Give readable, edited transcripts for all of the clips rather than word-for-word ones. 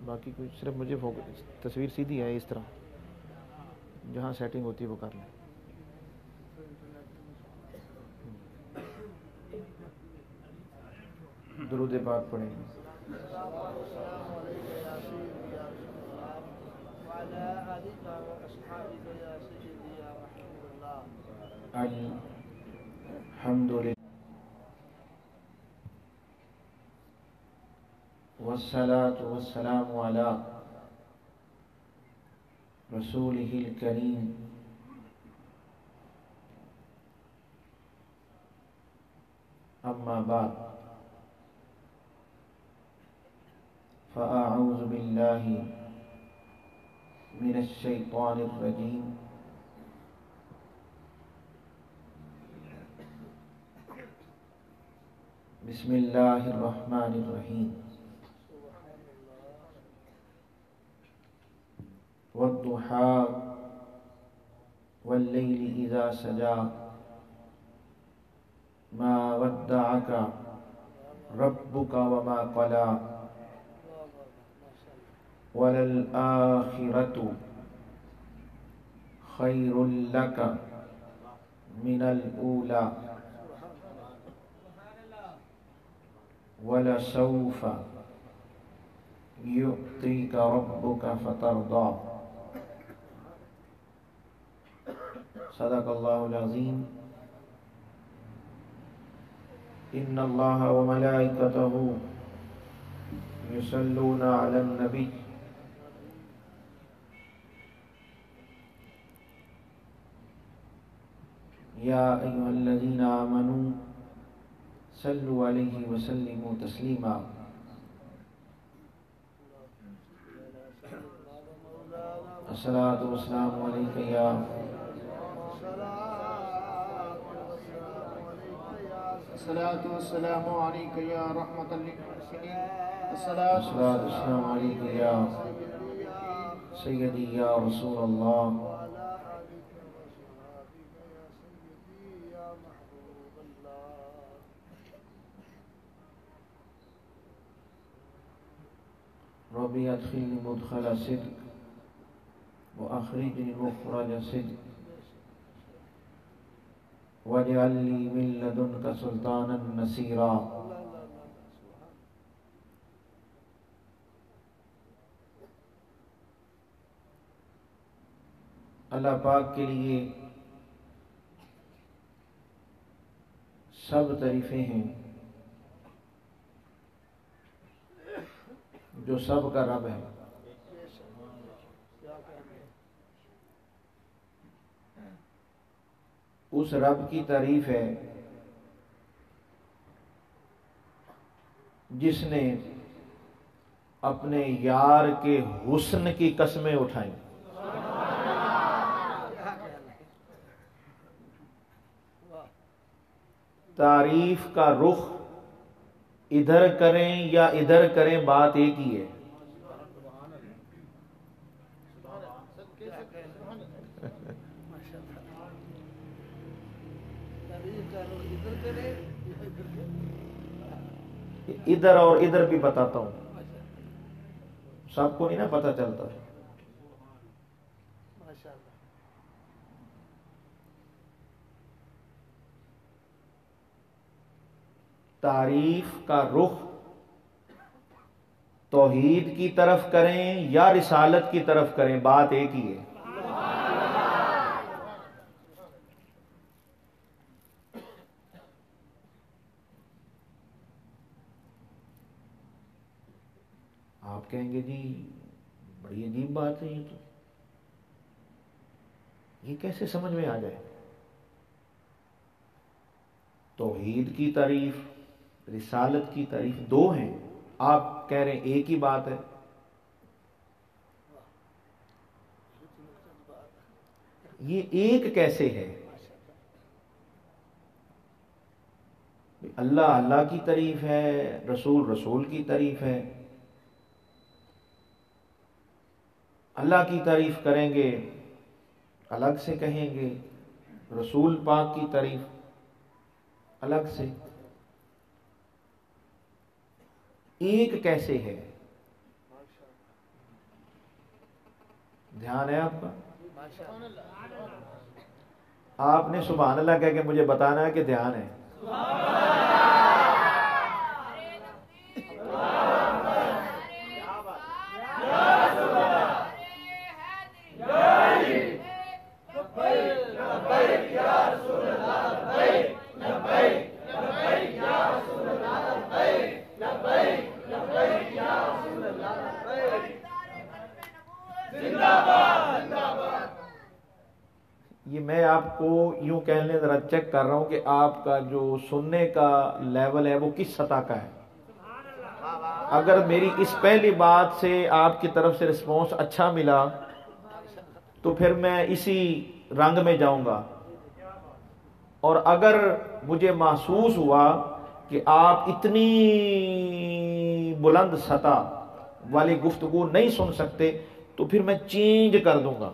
باقی کوئی صرف مجھے تصویر سیدھی ہے اس طرح، جہاں سیٹنگ ہوتی ہے وہ کر لیں. درود پاک پڑھیں گے. الحمدللہ والصلاة والسلام علی رسولہ الکریم اما بعد فاعوذ باللہ من الشیطان الرجیم بسم اللہ الرحمن الرحیم والضحى واللیل اذا سجا ما ودعك ربك وما قلى وللآخرة خير لك من الأولى ولسوف يعطيك ربك فترضى. صدق اللہ العظیم. ان اللہ وملائکتہ یصلون علی النبی یا ایھا الذین آمنوا صلوا علیہ وسلموا تسلیما. الصلاۃ والسلام علیک یا الصلاة والسلام عليك يا رحمة للمحسنين. الصلاۃ والسلام علیک یا سیدی یا رسول اللہ. ربی ادخلنی مدخل صدق واخرجنی مخرج صدق واجعل لی من لدنک سلطانا نصیرا. اللہ پاک کے لیے سب تعریفیں ہیں جو سب کا رب ہے. اس رب کی تعریف ہے جس نے اپنے یار کے حسن کی قسمیں اٹھائیں. تعریف کا رخ ادھر کریں یا ادھر کریں بات ایک ہی ہے. ادھر اور ادھر بھی بتاتا ہوں، سب کو نہیں نا پتہ چلتا. تعریف کا رخ توحید کی طرف کریں یا رسالت کی طرف کریں بات ایک ہی ہے. آپ کہیں گے جی بڑی عجیب بات ہے، یہ کیسے سمجھ میں آ جائے؟ توحید کی تعریف رسالت کی تعریف دو ہیں، آپ کہہ رہے ہیں ایک ہی بات ہے. یہ ایک کیسے ہے؟ اللہ اللہ کی تعریف ہے، رسول رسول کی تعریف ہے. اللہ کی تعریف کریں گے الگ سے کہیں گے، رسول پاک کی تعریف الگ سے. ایک کیسے ہے؟ دھیان ہے آپ کا؟ آپ نے سبحان اللہ کہہ کے مجھے بتانا ہے کہ دھیان ہے. یہ میں آپ کو یوں کہنے ذرا چیک کر رہا ہوں کہ آپ کا جو سننے کا لیول ہے وہ کس سطح کا ہے. اگر میری اس پہلی بات سے آپ کی طرف سے رسپانس اچھا ملا تو پھر میں اسی رنگ میں جاؤں گا، اور اگر مجھے محسوس ہوا کہ آپ اتنی بلند سطح والی گفتگو نہیں سن سکتے تو پھر میں چینج کر دوں گا،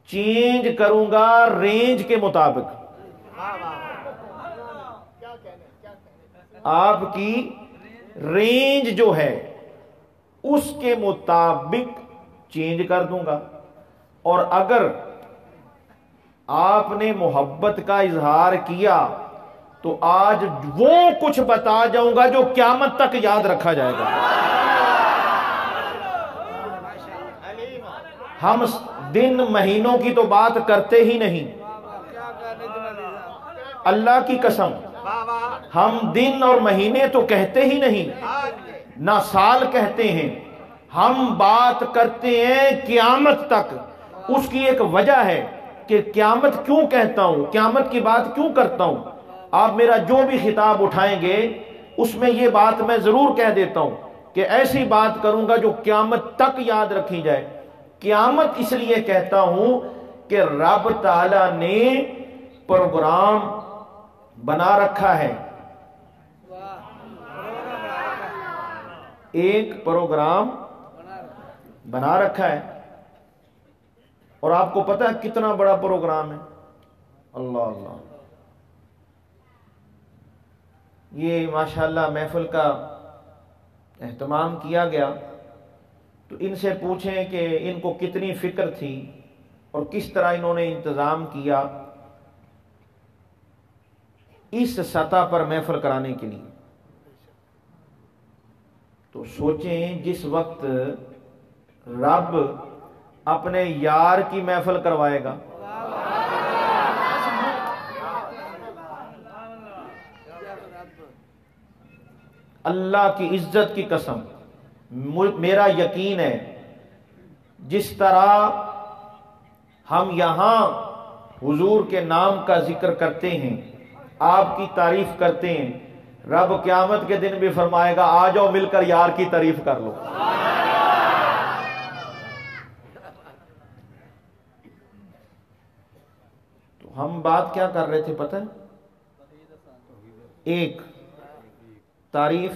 چینج کروں گا رینج کے مطابق. آپ کی رینج جو ہے اس کے مطابق چینج کر دوں گا. اور اگر آپ نے محبت کا اظہار کیا تو آج وہ کچھ بتا جاؤں گا جو قیامت تک یاد رکھا جائے گا. ہم دن مہینوں کی تو بات کرتے ہی نہیں، اللہ کی قسم ہم دن اور مہینے تو کہتے ہی نہیں، نہ سال کہتے ہیں. ہم بات کرتے ہیں قیامت تک. اس کی ایک وجہ ہے کہ قیامت کیوں کہتا ہوں، قیامت کی بات کیوں کرتا ہوں. آپ میرا جو بھی خطاب اٹھائیں گے اس میں یہ بات میں ضرور کہہ دیتا ہوں کہ ایسی بات کروں گا جو قیامت تک یاد رکھی جائے. قیامت اس لیے کہتا ہوں کہ رب تعالی نے پروگرام بنا رکھا ہے، ایک پروگرام بنا رکھا ہے. اور آپ کو پتہ ہے کتنا بڑا پروگرام ہے؟ اللہ اللہ. یہ ماشاءاللہ محفل کا اہتمام کیا گیا تو ان سے پوچھیں کہ ان کو کتنی فکر تھی اور کس طرح انہوں نے انتظام کیا اس سطح پر محفل کرانے کے لیے. تو سوچیں جس وقت رب اپنے یار کی محفل کروائے گا، اللہ کی عزت کی قسم میرا یقین ہے جس طرح ہم یہاں حضور کے نام کا ذکر کرتے ہیں، آپ کی تعریف کرتے ہیں، رب قیامت کے دن بھی فرمائے گا آ جاؤ مل کر یار کی تعریف کر لو. تو ہم بات کیا کر رہے تھے پتہ ہے؟ ایک تعریف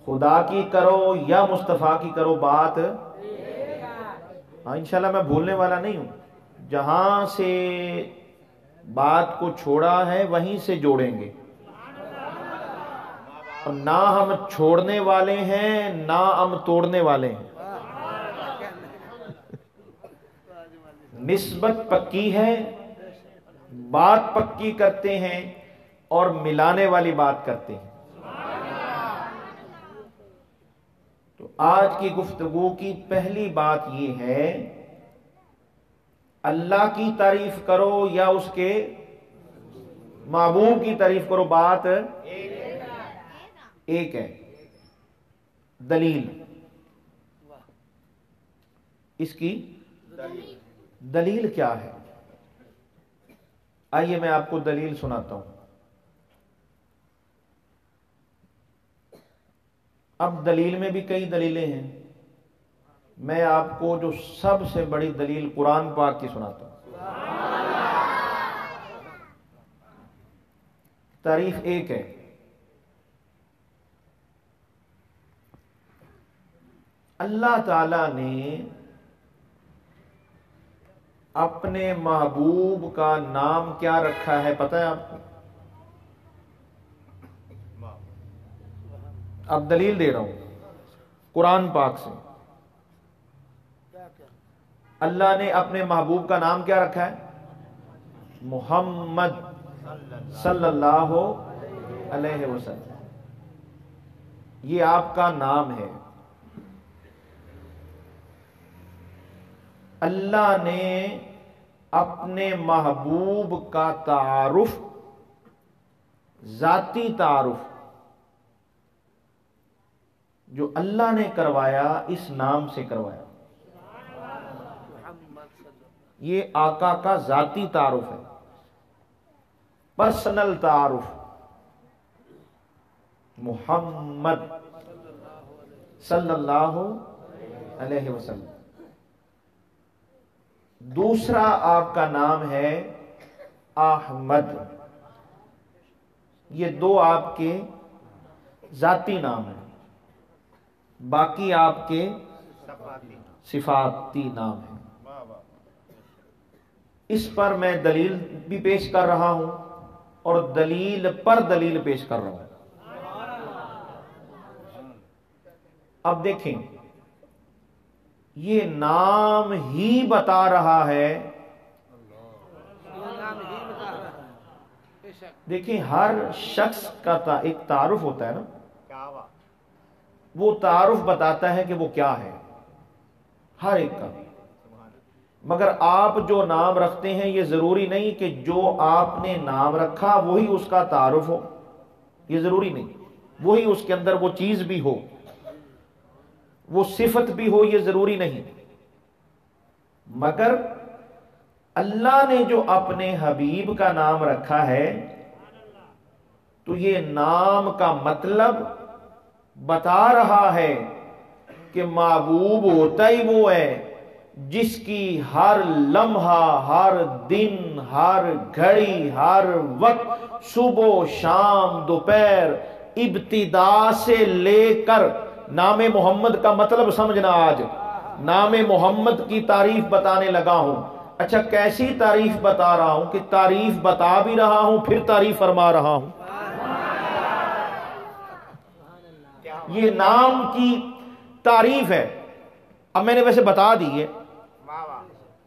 خدا کی کرو یا مصطفیٰ کی کرو، بات ہاں انشاءاللہ میں بھولنے والا نہیں ہوں. جہاں سے بات کو چھوڑا ہے وہیں سے جوڑیں گے، اور نہ ہم چھوڑنے والے ہیں نہ ہم توڑنے والے ہیں. نسبت پکی ہے، بات پکی کرتے ہیں اور ملانے والی بات کرتے ہیں. تو آج کی گفتگو کی پہلی بات یہ ہے اللہ کی تعریف کرو یا اس کے محبوب کی تعریف کرو، بات ایک ہے. دلیل، اس کی دلیل کیا ہے؟ آئیے میں آپ کو دلیل سناتا ہوں. اب دلیل میں بھی کئی دلیلیں ہیں، میں آپ کو جو سب سے بڑی دلیل قرآن پاک کی سناتا ہوں. تعریف ایک ہے. اللہ تعالی نے اپنے محبوب کا نام کیا رکھا ہے پتہ ہے آپ کو؟ اب دلیل دے رہا ہوں. قرآن پاک سے۔ اللہ نے اپنے محبوب کا نام کیا رکھا ہے؟ محمد صلی اللہ علیہ وسلم، یہ آپ کا نام ہے۔ اللہ نے اپنے محبوب کا تعارف، ذاتی تعارف جو اللہ نے کروایا، اس نام سے کروایا۔ یہ آقا کا ذاتی تعارف ہے، پرسنل تعارف، محمد صلی اللہ علیہ وسلم۔ دوسرا آپ کا نام ہے احمد، یہ دو آپ کے ذاتی نام ہیں، باقی آپ کے صفاتی نام ہیں۔ اس پر میں دلیل بھی پیش کر رہا ہوں اور دلیل پر دلیل پیش کر رہا ہوں۔ اب دیکھیں، یہ نام ہی بتا رہا ہے، دیکھیں ہر شخص کا ایک تعارف ہوتا ہے نا، وہ تعارف بتاتا ہے کہ وہ کیا ہے، ہر ایک کا۔ مگر آپ جو نام رکھتے ہیں یہ ضروری نہیں کہ جو آپ نے نام رکھا وہی اس کا تعارف ہو، یہ ضروری نہیں، وہی اس کے اندر وہ چیز بھی ہو، وہ صفت بھی ہو، یہ ضروری نہیں۔ مگر اللہ نے جو اپنے حبیب کا نام رکھا ہے تو یہ نام کا مطلب بتا رہا ہے کہ محبوب ہوتا ہی وہ ہے جس کی ہر لمحہ، ہر دن، ہر گھڑی، ہر وقت، صبح شام دوپہر، ابتدا سے لے کر، نام محمد کا مطلب سمجھنا، آج نام محمد کی تعریف بتانے لگا ہوں۔ اچھا کیسی تعریف بتا رہا ہوں کہ تعریف بتا بھی رہا ہوں پھر تعریف فرما رہا ہوں۔ یہ نام کی تعریف ہے، اب میں نے ویسے بتا دی ہے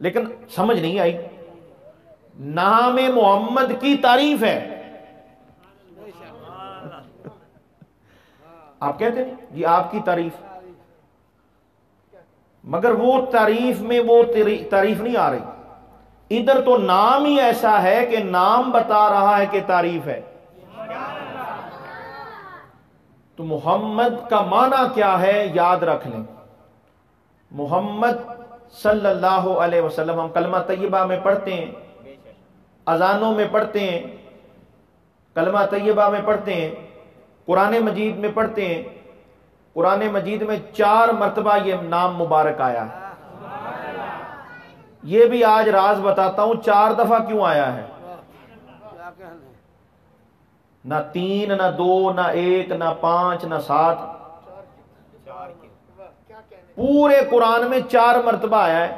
لیکن سمجھ نہیں آئی۔ نام محمد کی تعریف ہے، آپ کہتے ہیں یہ آپ کی تعریف، مگر وہ تعریف میں وہ تعریف نہیں آ رہی، ادھر تو نام ہی ایسا ہے کہ نام بتا رہا ہے کہ تعریف ہے۔ تو محمد کا معنی کیا ہے یاد رکھ لیں۔ محمد صلی اللہ علیہ وسلم، ہم کلمہ طیبہ میں پڑھتے ہیں، اذانوں میں پڑھتے ہیں، کلمہ طیبہ میں پڑھتے ہیں، قرآن مجید میں پڑھتے ہیں۔ قرآن مجید میں 4 مرتبہ یہ نام مبارک آیا ہے۔ یہ بھی آج راز بتاتا ہوں 4 دفعہ کیوں آیا ہے، نہ 3 نہ 2 نہ 1 نہ 5 نہ 7، پورے قرآن میں 4 مرتبہ آیا ہے،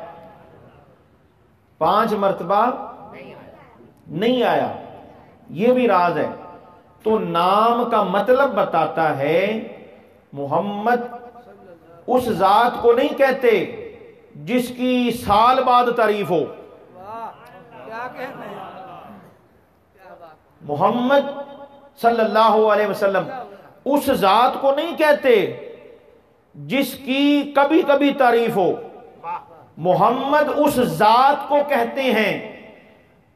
5 مرتبہ نہیں آیا، یہ بھی راز ہے۔ تو نام کا مطلب بتاتا ہے، محمد اس ذات کو نہیں کہتے جس کی سال بعد تعریف ہو، محمد صلی اللہ علیہ وسلم اس ذات کو نہیں کہتے جس کی کبھی کبھی تعریف ہو، محمد اس ذات کو کہتے ہیں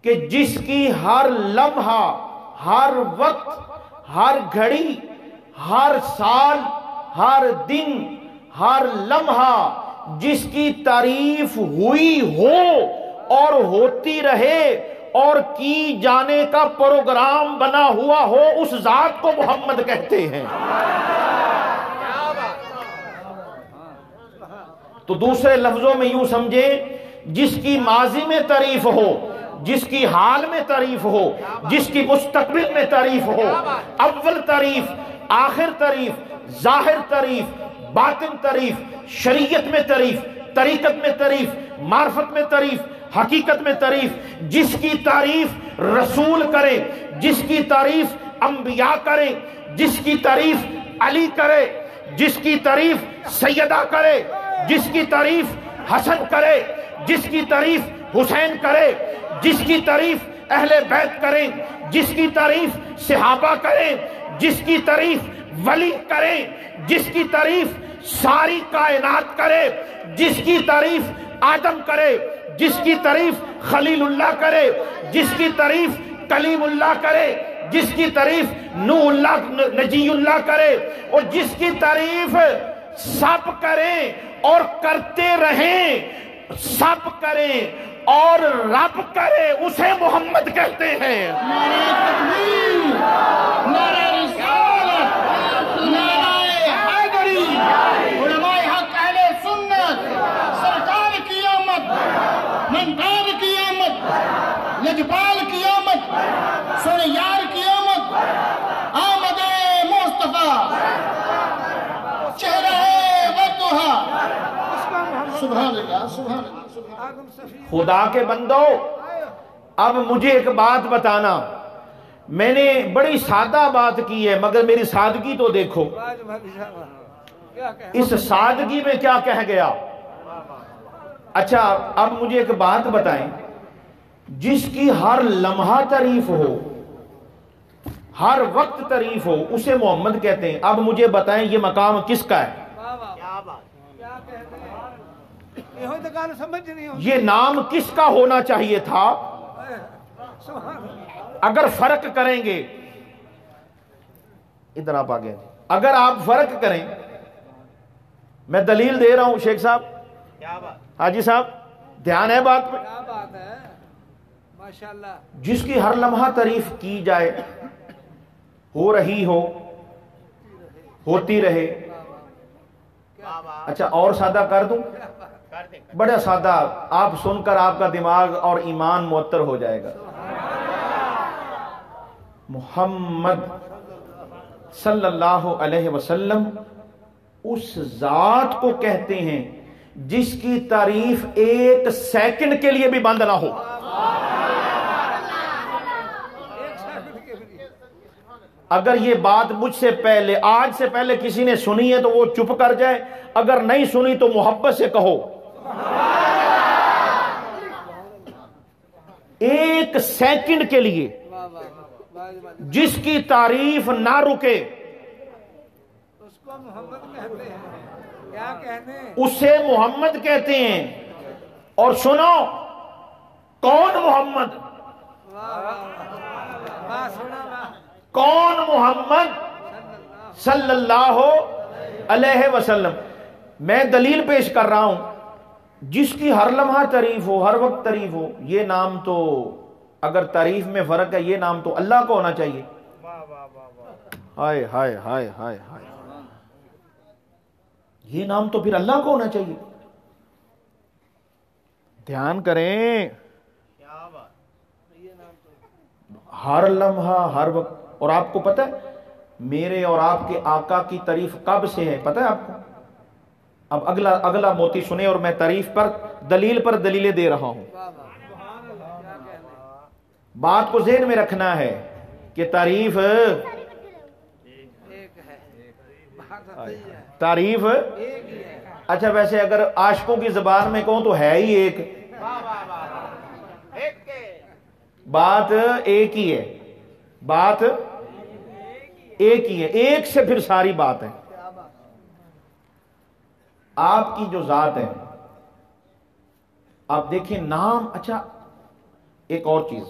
کہ جس کی ہر لمحہ، ہر وقت، ہر گھڑی، ہر سال، ہر دن، ہر لمحہ جس کی تعریف ہوئی ہو اور ہوتی رہے اور کی جانے کا پروگرام بنا ہوا ہو، اس ذات کو محمد کہتے ہیں۔ تو دوسرے لفظوں میں یوں سمجھے، جس کی ماضی میں تعریف ہو، جس کی حال میں تعریف ہو، جس کی مستقبل میں تعریف ہو، اول تعریف، آخر تعریف، ظاہر تعریف، باطن تعریف، شریعت میں تعریف، طریقت میں تعریف، معرفت میں تعریف، حقیقت میں تعریف، جس کی تعریف رسول کرے، جس کی تعریف انبیاء کرے، جس کی تعریف علی کرے، جس کی تعریف سیدہ کرے، جس کی تعریف حسن کرے، جس کی تعریف حسین کرے، جس کی تعریف اہل بیت کریں، جس کی تعریف صحابہ کریں، جس کی تعریف ولی کریں، جس کی تعریف ساری کائنات کرے، جس کی تعریف آدم کرے، جس کی تعریف خلیل اللہ کرے، جس کی تعریف کلیم اللہ کرے، جس کی تعریف نوح اللہ نجی اللہ کرے، اور جس کی تعریف سب کریں اور کرتے رہیں، سب کریں اور رب کرے، اسے محمد کہتے ہیں۔ نعرہ تکبیر، نعرہ رسالت، نعرہ حیدری، علماء حق اہل سنت، سرکار کی آمد، منتاب کی آمد، لجپال کی آمد، سنیار کی آمد، آمد مصطفیٰ، چہرہ والضحیٰ، سبحان اللہ، سبحان اللہ۔ خدا کے بندو، اب مجھے ایک بات بتانا، میں نے بڑی سادہ بات کی ہے مگر میری سادگی تو دیکھو، اس سادگی میں کیا کہہ گیا۔ اچھا اب مجھے ایک بات بتائیں، جس کی ہر لمحہ تعریف ہو، ہر وقت تعریف ہو، اسے محمد کہتے ہیں۔ اب مجھے بتائیں یہ مقام کس کا ہے؟ یہ نام کس کا ہونا چاہیے تھا؟ اگر فرق کریں گے، ادھر آپ آگے، اگر آپ فرق کریں، میں دلیل دے رہا ہوں شیخ صاحب، حاجی صاحب دھیان ہے بات پہ، جس کی ہر لمحہ تعریف کی جائے، ہو رہی ہو، ہوتی رہے۔ اچھا اور سادہ کر دوں، بڑا سادہ، آپ سن کر آپ کا دماغ اور ایمان معطر ہو جائے گا۔ محمد صلی اللہ علیہ وسلم اس ذات کو کہتے ہیں جس کی تعریف ایک سیکنڈ کے لیے بھی بند نہ ہو۔ اگر یہ بات مجھ سے پہلے، آج سے پہلے کسی نے سنی ہے تو وہ چپ کر جائے، اگر نہیں سنی تو محبت سے کہو۔ ایک سیکنڈ کے لیے جس کی تعریف نہ رکے، اس کو محمد کہتے ہیں۔ کیا کہتے ہیں؟ اسے محمد کہتے ہیں۔ اور سنو، کون محمد؟ کون محمد صلی اللہ علیہ وسلم؟ میں دلیل پیش کر رہا ہوں، جس کی ہر لمحہ تعریف ہو، ہر وقت تعریف ہو، یہ نام تو اگر تعریف میں فرق ہے، یہ نام تو اللہ کو ہونا چاہیے۔ ہائے ہائے ہائے ہائے ہائے، یہ نام تو پھر اللہ کو ہونا چاہیے۔ دھیان کریں، ہر لمحہ ہر وقت۔ اور آپ کو پتہ ہے میرے اور آپ کے آقا کی تعریف کب سے ہے؟ پتہ ہے آپ کو؟ اب اگلا موتی سنیں، اور میں تعریف پر دلیل پر دلیلیں دے رہا ہوں۔ بات کو ذہن میں رکھنا ہے کہ تعریف اچھا ویسے اگر عاشقوں کی زبان میں کہوں تو ہے ہی ایک، بات ایک ہی ہے، بات ایک ہی ہے، ایک سے پھر ساری بات ہے۔ آپ کی جو ذات ہے، آپ دیکھیں نام۔ اچھا ایک اور چیز،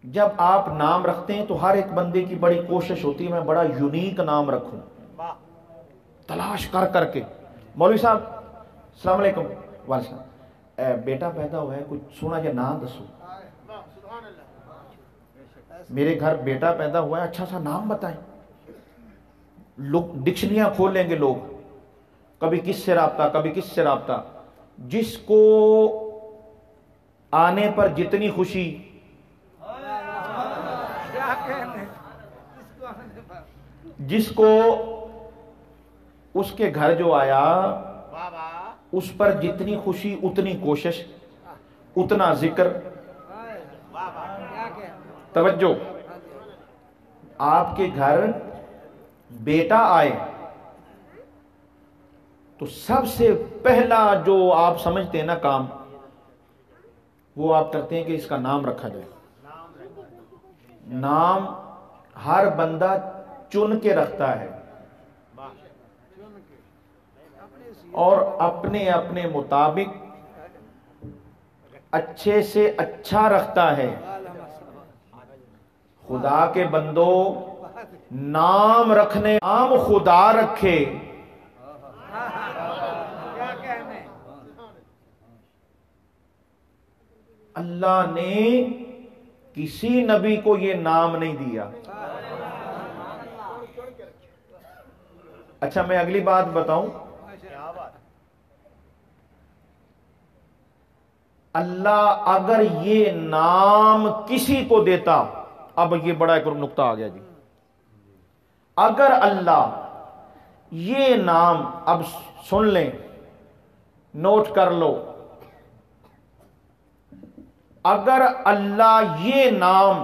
جب آپ نام رکھتے ہیں تو ہر ایک بندے کی بڑی کوشش ہوتی ہے میں بڑا یونیک نام رکھوں، تلاش کر کر کے۔ مولوی صاحب السلام علیکم، والد صاحب بیٹا پیدا ہوا ہے، کچھ سونا جا نام دسو، میرے گھر بیٹا پیدا ہوا ہے، اچھا سا نام بتائیں۔ لوگ ڈکشنریاں کھول لیں گے، لوگ کبھی کس سے رابطہ، کبھی کس سے رابطہ۔ جس کو آنے پر جتنی خوشی، جس کو اس کے گھر جو آیا اس پر جتنی خوشی اتنی کوشش، اتنا ذکر۔ توجہ، آپ کے گھر بیٹا آئے تو سب سے پہلا جو آپ سمجھتے ہیں نا کام، وہ آپ کرتے ہیں کہ اس کا نام رکھا جائے۔ نام ہر بندہ چن کے رکھتا ہے اور اپنے اپنے مطابق اچھے سے اچھا رکھتا ہے۔ خدا کے بندو، نام رکھنے، نام خدا رکھے، کیا کہنے، اللہ نے کسی نبی کو یہ نام نہیں دیا۔ اچھا میں اگلی بات بتاؤں، اللہ اگر یہ نام کسی کو دیتا، اب یہ بڑا ایک نقطہ آ گیا جی، اگر اللہ یہ نام، اب سن لیں، نوٹ کر لو، اگر اللہ یہ نام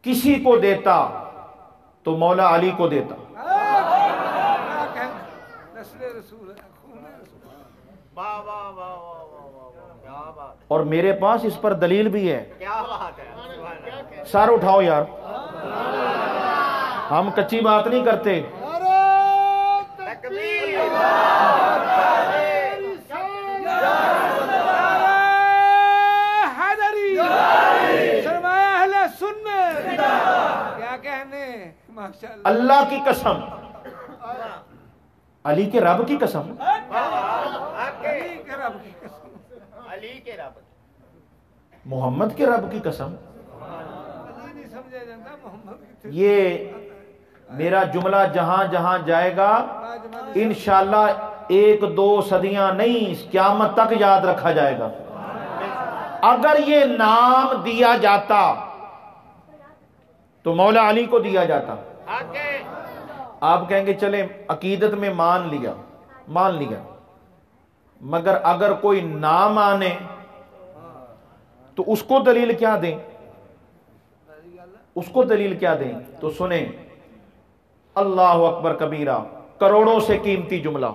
کسی کو دیتا تو مولا علی کو دیتا۔ کیا کہنے، نسل رسول ہے، خون رسول۔ اور میرے پاس اس پر دلیل بھی ہے۔ کیا بات ہے، سر اٹھاؤ یار، ہم کچی بات نہیں کرتے۔ کیا کہنے، ماشاءاللہ، اللہ کی قسم، علی کے رب کی قسم، علی کے رب، محمد کے رب کی قسم، علی نہیں سمجھا جاتا، محمد کی۔ یہ میرا جملہ جہاں جہاں جائے گا انشاءاللہ 1-2 صدیاں نہیں، قیامت تک یاد رکھا جائے گا۔ اگر یہ نام دیا جاتا تو مولا علی کو دیا جاتا۔ آپ کہیں گے چلیں عقیدت میں مان لیا، مگر اگر کوئی نہ مانے تو اس کو دلیل کیا دیں؟ اس کو دلیل کیا دیں؟ تو سنیں، اللہ اکبر کبیرہ، کروڑوں سے قیمتی جملہ،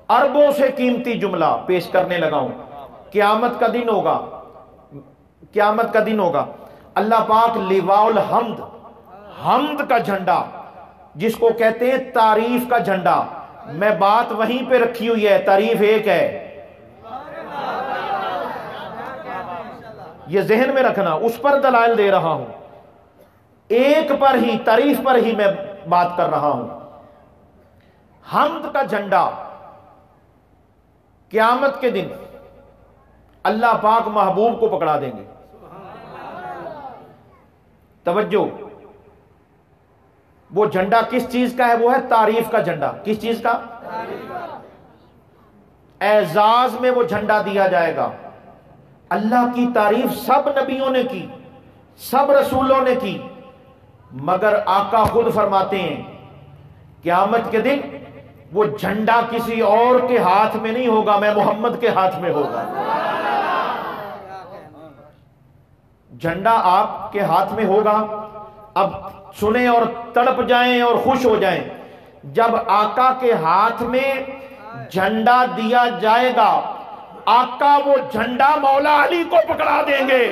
اربوں سے قیمتی جملہ پیش کرنے لگا ہوں۔ قیامت کا دن ہوگا، قیامت کا دن ہوگا، اللہ پاک لواء الحمد، حمد کا جھنڈا جس کو کہتے ہیں تعریف کا جھنڈا، میں بات وہیں پہ رکھی ہوئی ہے، تعریف ایک ہے، یہ ذہن میں رکھنا، اس پر دلائل دے رہا ہوں، ایک پر ہی، تعریف پر ہی میں بات کر رہا ہوں۔ حمد کا جھنڈا قیامت کے دن اللہ پاک محبوب کو پکڑا دیں گے۔ توجہ، وہ جھنڈا کس چیز کا ہے؟ وہ ہے تعریف کا جھنڈا۔ کس چیز کا؟ اعزاز میں وہ جھنڈا دیا جائے گا۔ اللہ کی تعریف سب نبیوں نے کی، سب رسولوں نے کی، مگر آقا خود فرماتے ہیں قیامت کے دن وہ جھنڈا کسی اور کے ہاتھ میں نہیں ہوگا، میں محمد کے ہاتھ میں ہوگا۔ جھنڈا آپ کے ہاتھ میں ہوگا۔ اب سنیں اور تڑپ جائیں اور خوش ہو جائیں، جب آقا کے ہاتھ میں جھنڈا دیا جائے گا، آقا وہ جھنڈا مولا علی کو پکڑا دیں گے۔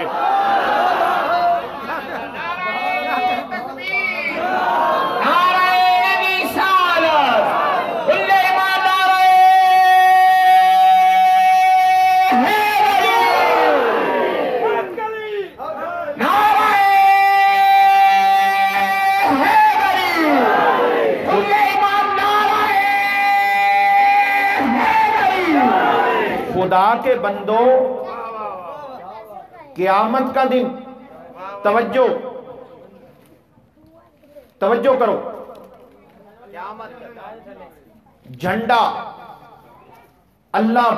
خدا کے بندو، قیامت کا دن، توجہ کرو، جھنڈا اللہ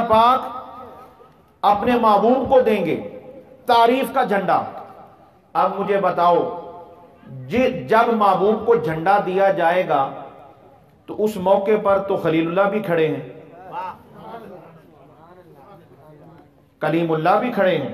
پاک اپنے محبوب کو دیں گے، تعریف کا جھنڈا۔ اب مجھے بتاؤ، جب محبوب کو جھنڈا دیا جائے گا تو اس موقع پر تو خلیل اللہ بھی کھڑے ہیں، کلیم اللہ بھی کھڑے ہیں،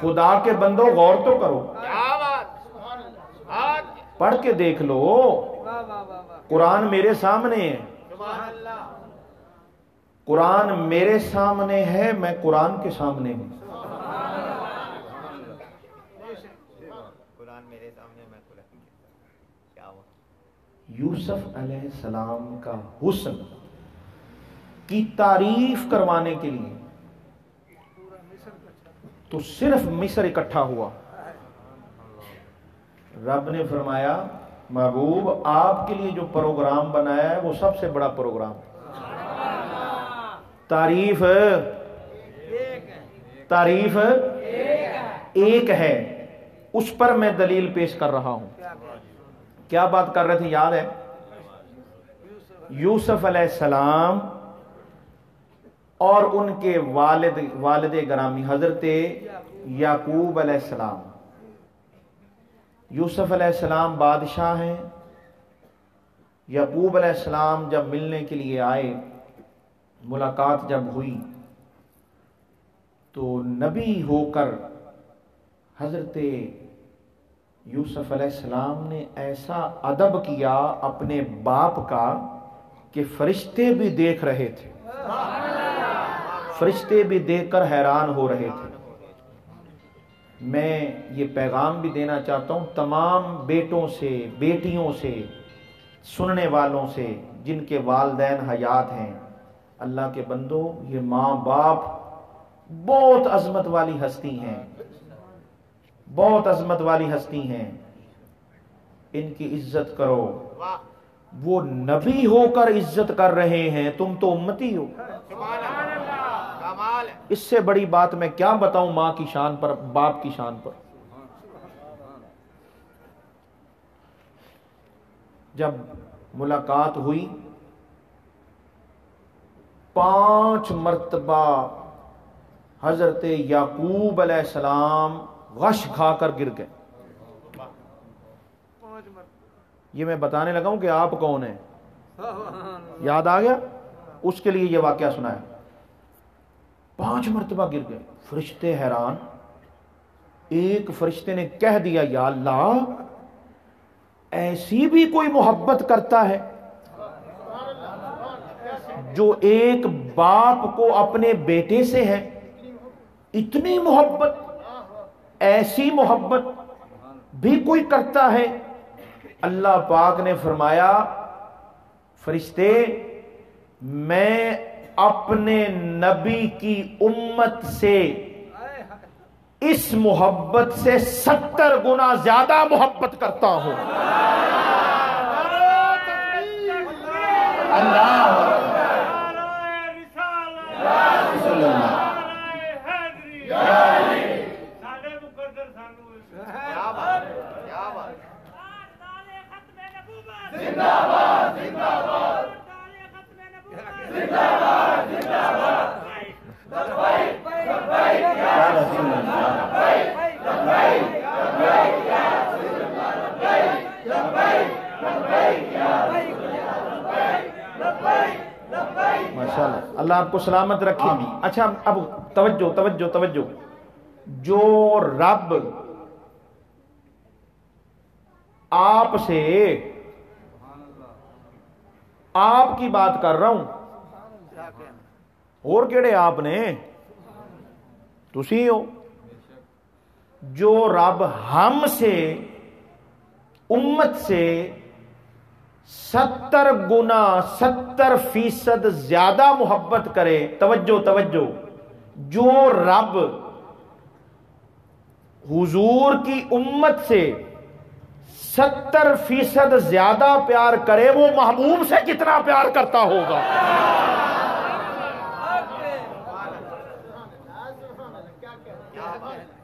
خدا کے بندو غور تو کرو، کیا بات، پڑھ کے دیکھ لو، واہ واہ واہ واہ قرآن میرے سامنے ہے، سبحان اللہ، قرآن میرے سامنے ہے، میں قرآن کے سامنے ہوں۔ قرآن میرے سامنے، میں قرآن کے سامنے، کیا ہوا؟ یوسف علیہ السلام کا حسن کی تعریف کروانے کے لیے تو صرف مصر اکٹھا ہوا۔ رب نے فرمایا محبوب آپ کے لیے جو پروگرام بنایا ہے وہ سب سے بڑا پروگرام، تعریف ایک ہے، اس پر میں دلیل پیش کر رہا ہوں۔ کیا بات کر رہے تھے یاد ہے؟ یوسف علیہ السلام اور ان کے والد گرامی حضرت یعقوب علیہ السلام۔ یوسف علیہ السلام بادشاہ ہیں، یعقوب علیہ السلام جب ملنے کے لیے آئے، ملاقات جب ہوئی تو نبی ہو کر حضرت یوسف علیہ السلام نے ایسا ادب کیا اپنے باپ کا کہ فرشتے بھی دیکھ رہے تھے، فرشتے بھی دیکھ کر حیران ہو رہے تھے۔ میں یہ پیغام بھی دینا چاہتا ہوں تمام بیٹوں سے، بیٹیوں سے، سننے والوں سے جن کے والدین حیات ہیں، اللہ کے بندو، یہ ماں باپ بہت عظمت والی ہستی ہیں، بہت عظمت والی ہستی ہیں، ان کی عزت کرو۔ وہ نبی ہو کر عزت کر رہے ہیں، تم تو امتی ہو۔ سبحان اللہ، کمال ہے، اس سے بڑی بات میں کیا بتاؤں ماں کی شان پر، باپ کی شان پر۔ جب ملاقات ہوئی 5 مرتبہ حضرت یعقوب علیہ السلام غش کھا کر گر گئے۔ یہ میں بتانے لگا ہوں کہ آپ کون ہیں، یاد آ گیا؟ اس کے لیے یہ واقعہ سنایا۔ 5 مرتبہ گر گئے، فرشتے حیران۔ ایک فرشتے نے کہہ دیا یا اللہ، ایسی بھی کوئی محبت کرتا ہے جو ایک باپ کو اپنے بیٹے سے ہے؟ اتنی محبت، ایسی محبت بھی کوئی کرتا ہے؟ اللہ پاک نے فرمایا فرشتے، میں اپنے نبی کی امت سے اس محبت سے 70 گنا زیادہ محبت کرتا ہوں۔ اللہ کیا بات، کیا بات، ماشاءاللہ، اللہ آپ کو سلامت رکھے۔ اچھا اب توجہ توجہ توجہ، جو رب آپ سے، آپ کی بات کر رہا ہوں، اور کیڑے آپ نے، تسی ہو، جو رب ہم سے، امت سے 70 گنا 70% زیادہ محبت کرے۔ توجہ توجہ، جو رب حضور کی امت سے 70% زیادہ پیار کرے، وہ محبوب سے کتنا پیار کرتا ہوگا؟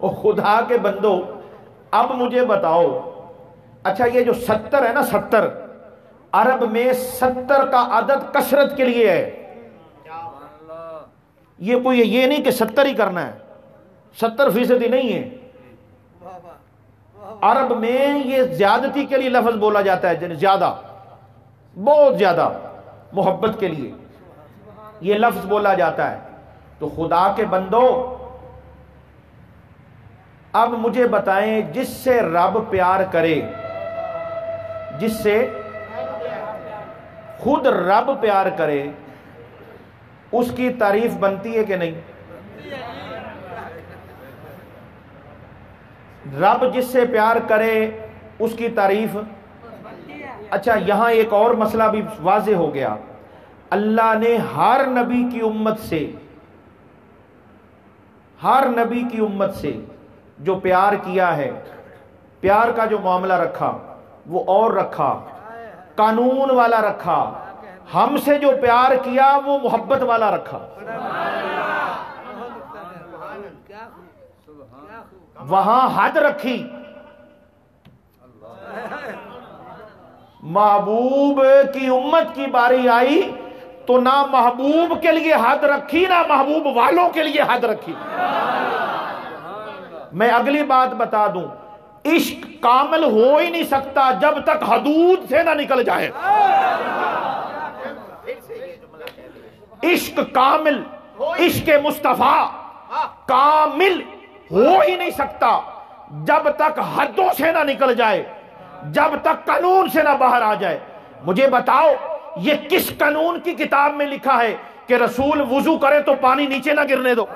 او خدا کے بندو، اب مجھے بتاؤ، اچھا یہ جو 70 ہے نا، 70 عرب میں 70 کا عدد کثرت کے لیے ہے۔ یہ کوئی یہ نہیں کہ 70 ہی کرنا ہے، 70% ہی نہیں ہے۔ عرب میں یہ زیادتی کے لیے لفظ بولا جاتا ہے، زیادہ، بہت زیادہ محبت کے لیے یہ لفظ بولا جاتا ہے۔ تو خدا کے بندو، اب مجھے بتائیں جس سے رب پیار کرے، جس سے خود رب پیار کرے، اس کی تعریف بنتی ہے کہ نہیں؟ رب جس سے پیار کرے اس کی تعریف۔ اچھا یہاں ایک اور مسئلہ بھی واضح ہو گیا، اللہ نے ہر نبی کی امت سے جو پیار کیا ہے، پیار کا جو معاملہ رکھا وہ اور رکھا، قانون والا رکھا، ہم سے جو پیار کیا وہ محبت والا رکھا، وہاں حد رکھی۔ محبوب کی امت کی باری آئی تو نہ محبوب کے لیے حد رکھی نہ محبوب والوں کے لیے حد رکھی۔ میں اگلی بات بتا دوں، عشق کامل ہو ہی نہیں سکتا جب تک حدود سے نہ نکل جائے۔ عشق کامل، عشق مصطفیٰ کامل ہو ہی نہیں سکتا جب تک حدوں سے نہ نکل جائے، جب تک قانون سے نہ باہر آ جائے۔ مجھے بتاؤ یہ کس قانون کی کتاب میں لکھا ہے کہ رسول وضو کرے تو پانی نیچے نہ گرنے دو؟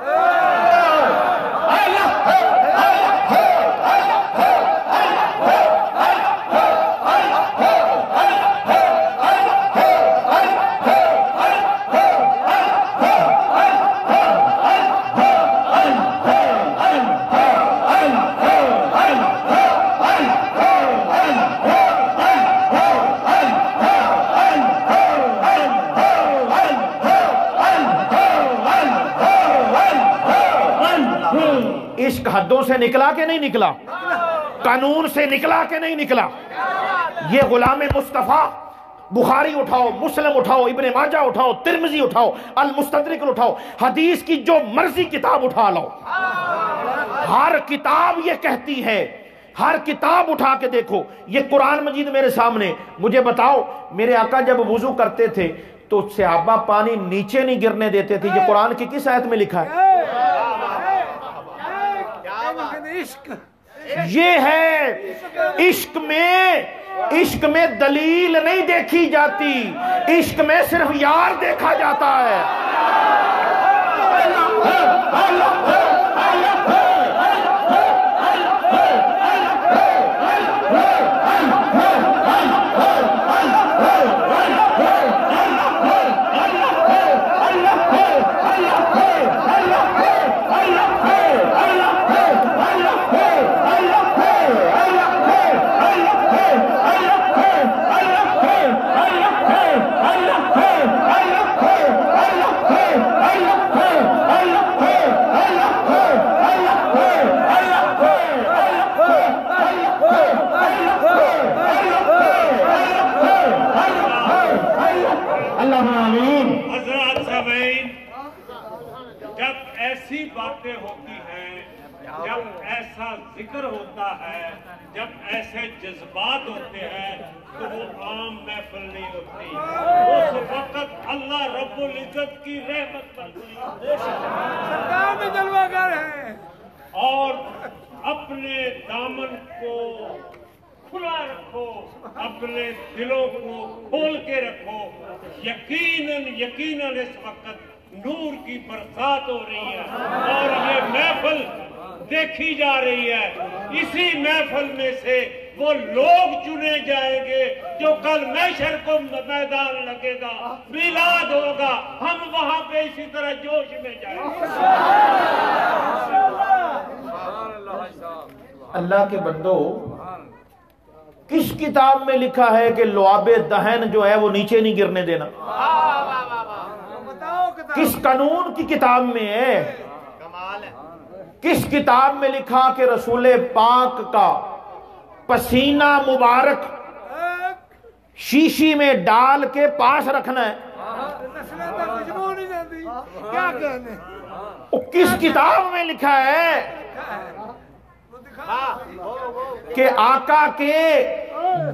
عشق حدوں سے نکلا کہ نہیں نکلا؟ قانون سے نکلا کہ نہیں نکلا؟ یہ غلام مصطفیٰ، بخاری اٹھاؤ، مسلم اٹھاؤ، ابن ماجہ اٹھاؤ، ترمذی اٹھاؤ، المستدرک اٹھاؤ، حدیث کی جو مرضی کتاب اٹھا لو، ہر کتاب یہ کہتی ہے، ہر کتاب اٹھا کے دیکھو۔ یہ قرآن مجید میرے سامنے، مجھے بتاؤ میرے آقا جب وضو کرتے تھے تو صحابہ پانی نیچے نہیں گرنے دیتے تھے، یہ قرآن کی کس آیت میں لکھا ہے؟ یہ ہے عشق میں دلیل نہیں دیکھی جاتی، عشق میں صرف یار دیکھا جاتا ہے۔ جب ایسی باتیں ہوتی ہیں، جب ایسا ذکر ہوتا ہے، جب ایسے جذبات ہوتے ہیں تو وہ عام محفل نہیں ہوتی، اس وقت اللہ رب العزت کی رحمت بنتی ہے۔ سرکار میں جلوہ گر ہے، اور اپنے دامن کو کھلا رکھو، اپنے دلوں کو کھول کے رکھو۔ یقیناً اس وقت نور کی برسات ہو رہی ہے اور یہ محفل دیکھی جا رہی ہے۔ اسی محفل میں سے وہ لوگ چنے جائیں گے جو کل محشر کو میدان لگے گا، میلاد ہوگا، ہم وہاں پہ اسی طرح جوش میں جائیں گے۔ اللہ کے بندو، کس کتاب میں لکھا ہے کہ لعاب دہن جو ہے وہ نیچے نہیں گرنے دینا؟ کس قانون کی کتاب میں ہے؟ کس کتاب میں لکھا کہ رسول پاک کا پسینہ مبارک شیشی میں ڈال کے پاس رکھنا ہے؟ کس کتاب میں لکھا ہے کہ آقا کے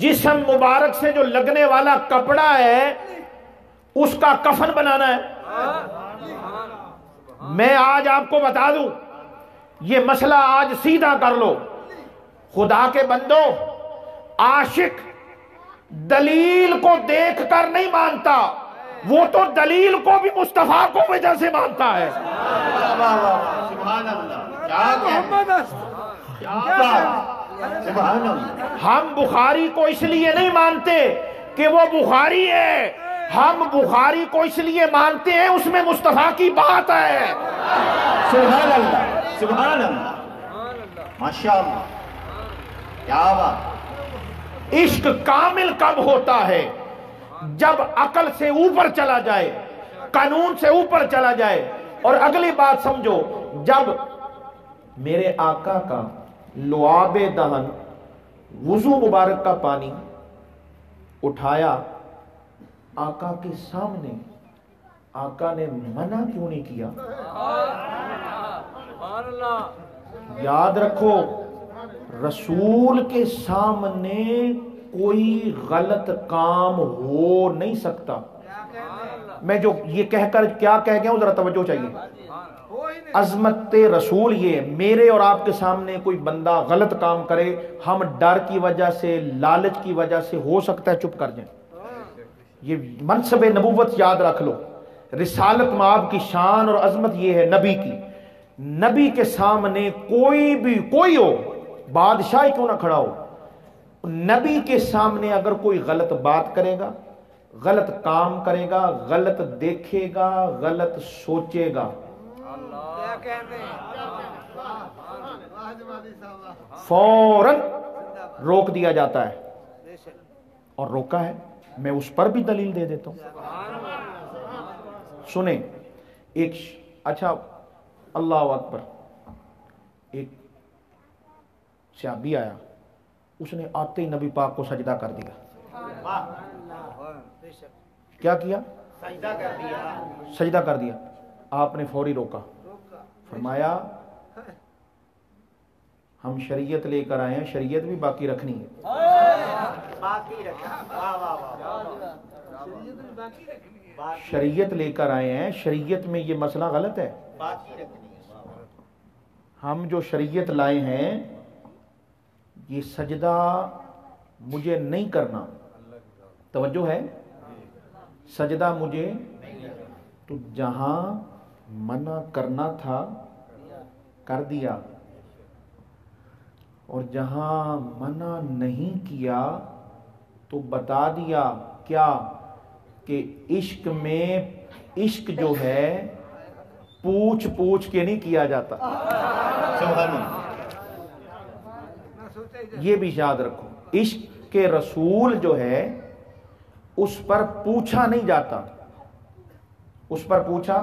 جسم مبارک سے جو لگنے والا کپڑا ہے اس کا کفن بنانا ہے؟ میں آج آپ کو بتا دوں یہ مسئلہ آج سیدھا کر لو، خدا کے بندو، عاشق دلیل کو دیکھ کر نہیں مانتا، وہ تو دلیل کو بھی مصطفیٰ کو وجہ سے مانتا ہے۔ سبحان اللہ، کیا محمد سبحان اللہ۔ ہم بخاری کو اس لیے نہیں مانتے کہ وہ بخاری ہے، ہم بخاری کو اس لیے مانتے ہیں اس میں مصطفیٰ کی بات ہے۔ سبحان اللہ، سبحان اللہ، ماشاءاللہ، کیا بات۔ عشق کامل کب ہوتا ہے؟ جب عقل سے اوپر چلا جائے، قانون سے اوپر چلا جائے۔ اور اگلی بات سمجھو، جب میرے آقا کا لعاب دہن وضو مبارک کا پانی اٹھایا آقا کے سامنے، آقا نے منع کیوں نہیں کیا؟ یاد رکھو، رسول کے سامنے کوئی غلط کام ہو نہیں سکتا۔ میں جو یہ کہہ کر کیا کہہ گیا ہوں ذرا توجہ چاہیے۔ عظمت رسول یہ، میرے اور آپ کے سامنے کوئی بندہ غلط کام کرے، ہم ڈر کی وجہ سے، لالچ کی وجہ سے ہو سکتا ہے چپ کر جائیں۔ یہ منصب نبوت یاد رکھ لو، رسالت مآب کی شان اور عظمت یہ ہے نبی کی۔ نبی کے سامنے کوئی ہو، بادشاہ کیوں نہ کھڑا ہو، نبی کے سامنے اگر کوئی غلط بات کرے گا، غلط کام کرے گا، غلط دیکھے گا، غلط سوچے گا، فوراً روک دیا جاتا ہے، اور روکا ہے۔ میں اس پر بھی دلیل دے دیتا ہوں۔ سنیں، ایک اچھا، اللہ اکبر، ایک صحابی آیا، اس نے آتے ہی نبی پاک کو سجدہ کر دیا۔ کیا کیا؟ سجدہ کر دیا۔ آپ نے فوری روکا، فرمایا ہم شریعت لے کر آئے ہیں، شریعت بھی باقی رکھنی ہے۔ شریعت لے کر آئے ہیں، شریعت میں یہ مسئلہ غلط ہے۔ ہم جو شریعت لائے ہیں، یہ سجدہ مجھے نہیں کرنا، توجہ ہے، سجدہ مجھے، تو جہاں منع کرنا تھا کر دیا، اور جہاں منع نہیں کیا تو بتا دیا کیا کہ عشق میں، عشق جو ہے پوچھ پوچھ کے نہیں کیا جاتا۔ یہ بھی یاد رکھو، عشق کے رسول جو ہے اس پر پوچھا نہیں جاتا، اس پر پوچھا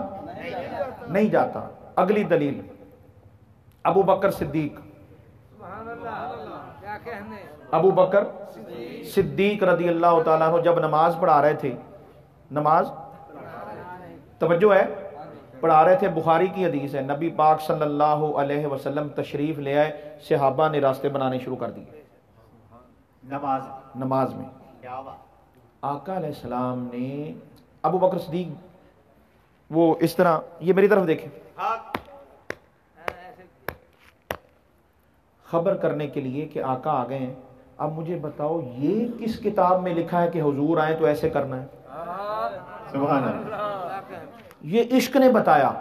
نہیں جاتا۔ اگلی دلیل، ابو بکر صدیق، ابو بکر صدیق رضی اللہ تعالیٰ عنہ جب نماز پڑھا رہے تھے، نماز توجہ ہے، پڑھا رہے تھے، بخاری کی حدیث ہے، نبی پاک صلی اللہ علیہ وسلم تشریف لے آئے، صحابہ نے راستے بنانے شروع کر دیے نماز میں۔ آقا علیہ السلام نے ابو بکر صدیق وہ اس طرح، یہ میری طرف دیکھیں، خبر کرنے کے لیے کہ آقا آ گئے ہیں، اب مجھے بتاؤ یہ کس کتاب میں لکھا ہے کہ حضور آئیں تو ایسے کرنا ہے؟ سبحان اللہ۔ یہ عشق نے بتایا،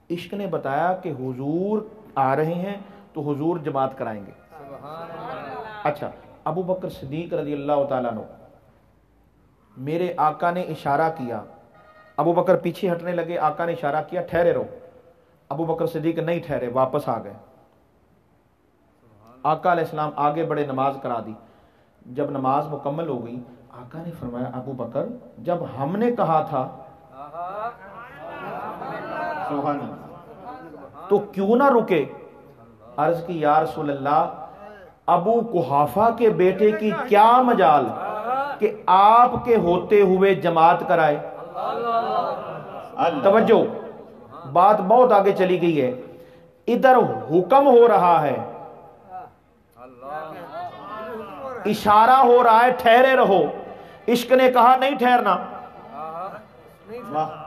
عشق نے بتایا کہ حضور آ رہے ہیں تو حضور جماعت کرائیں گے۔ اچھا، ابو بکر صدیق رضی اللہ تعالیٰ عنہ، میرے آقا نے اشارہ کیا، ابو بکر پیچھے ہٹنے لگے، آقا نے اشارہ کیا ٹھہرے رہو، ابو بکر صدیق نہیں ٹھہرے، واپس آ گئے۔ آقا علیہ السلام آگے بڑے، نماز کرا دی۔ جب نماز مکمل ہو گئی، آقا نے فرمایا ابو بکر، جب ہم نے کہا تھا تو کیوں نہ رکے؟ عرض کی یا رسول اللہ، ابو قحافہ کے بیٹے کی کیا مجال کہ آپ کے ہوتے ہوئے جماعت کرائے؟ توجہ، بات بہت آگے چلی گئی ہے، ادھر حکم ہو رہا ہے، اشارہ ہو رہا ہے ٹھہرے رہو، عشق نے کہا نہیں ٹھہرنا،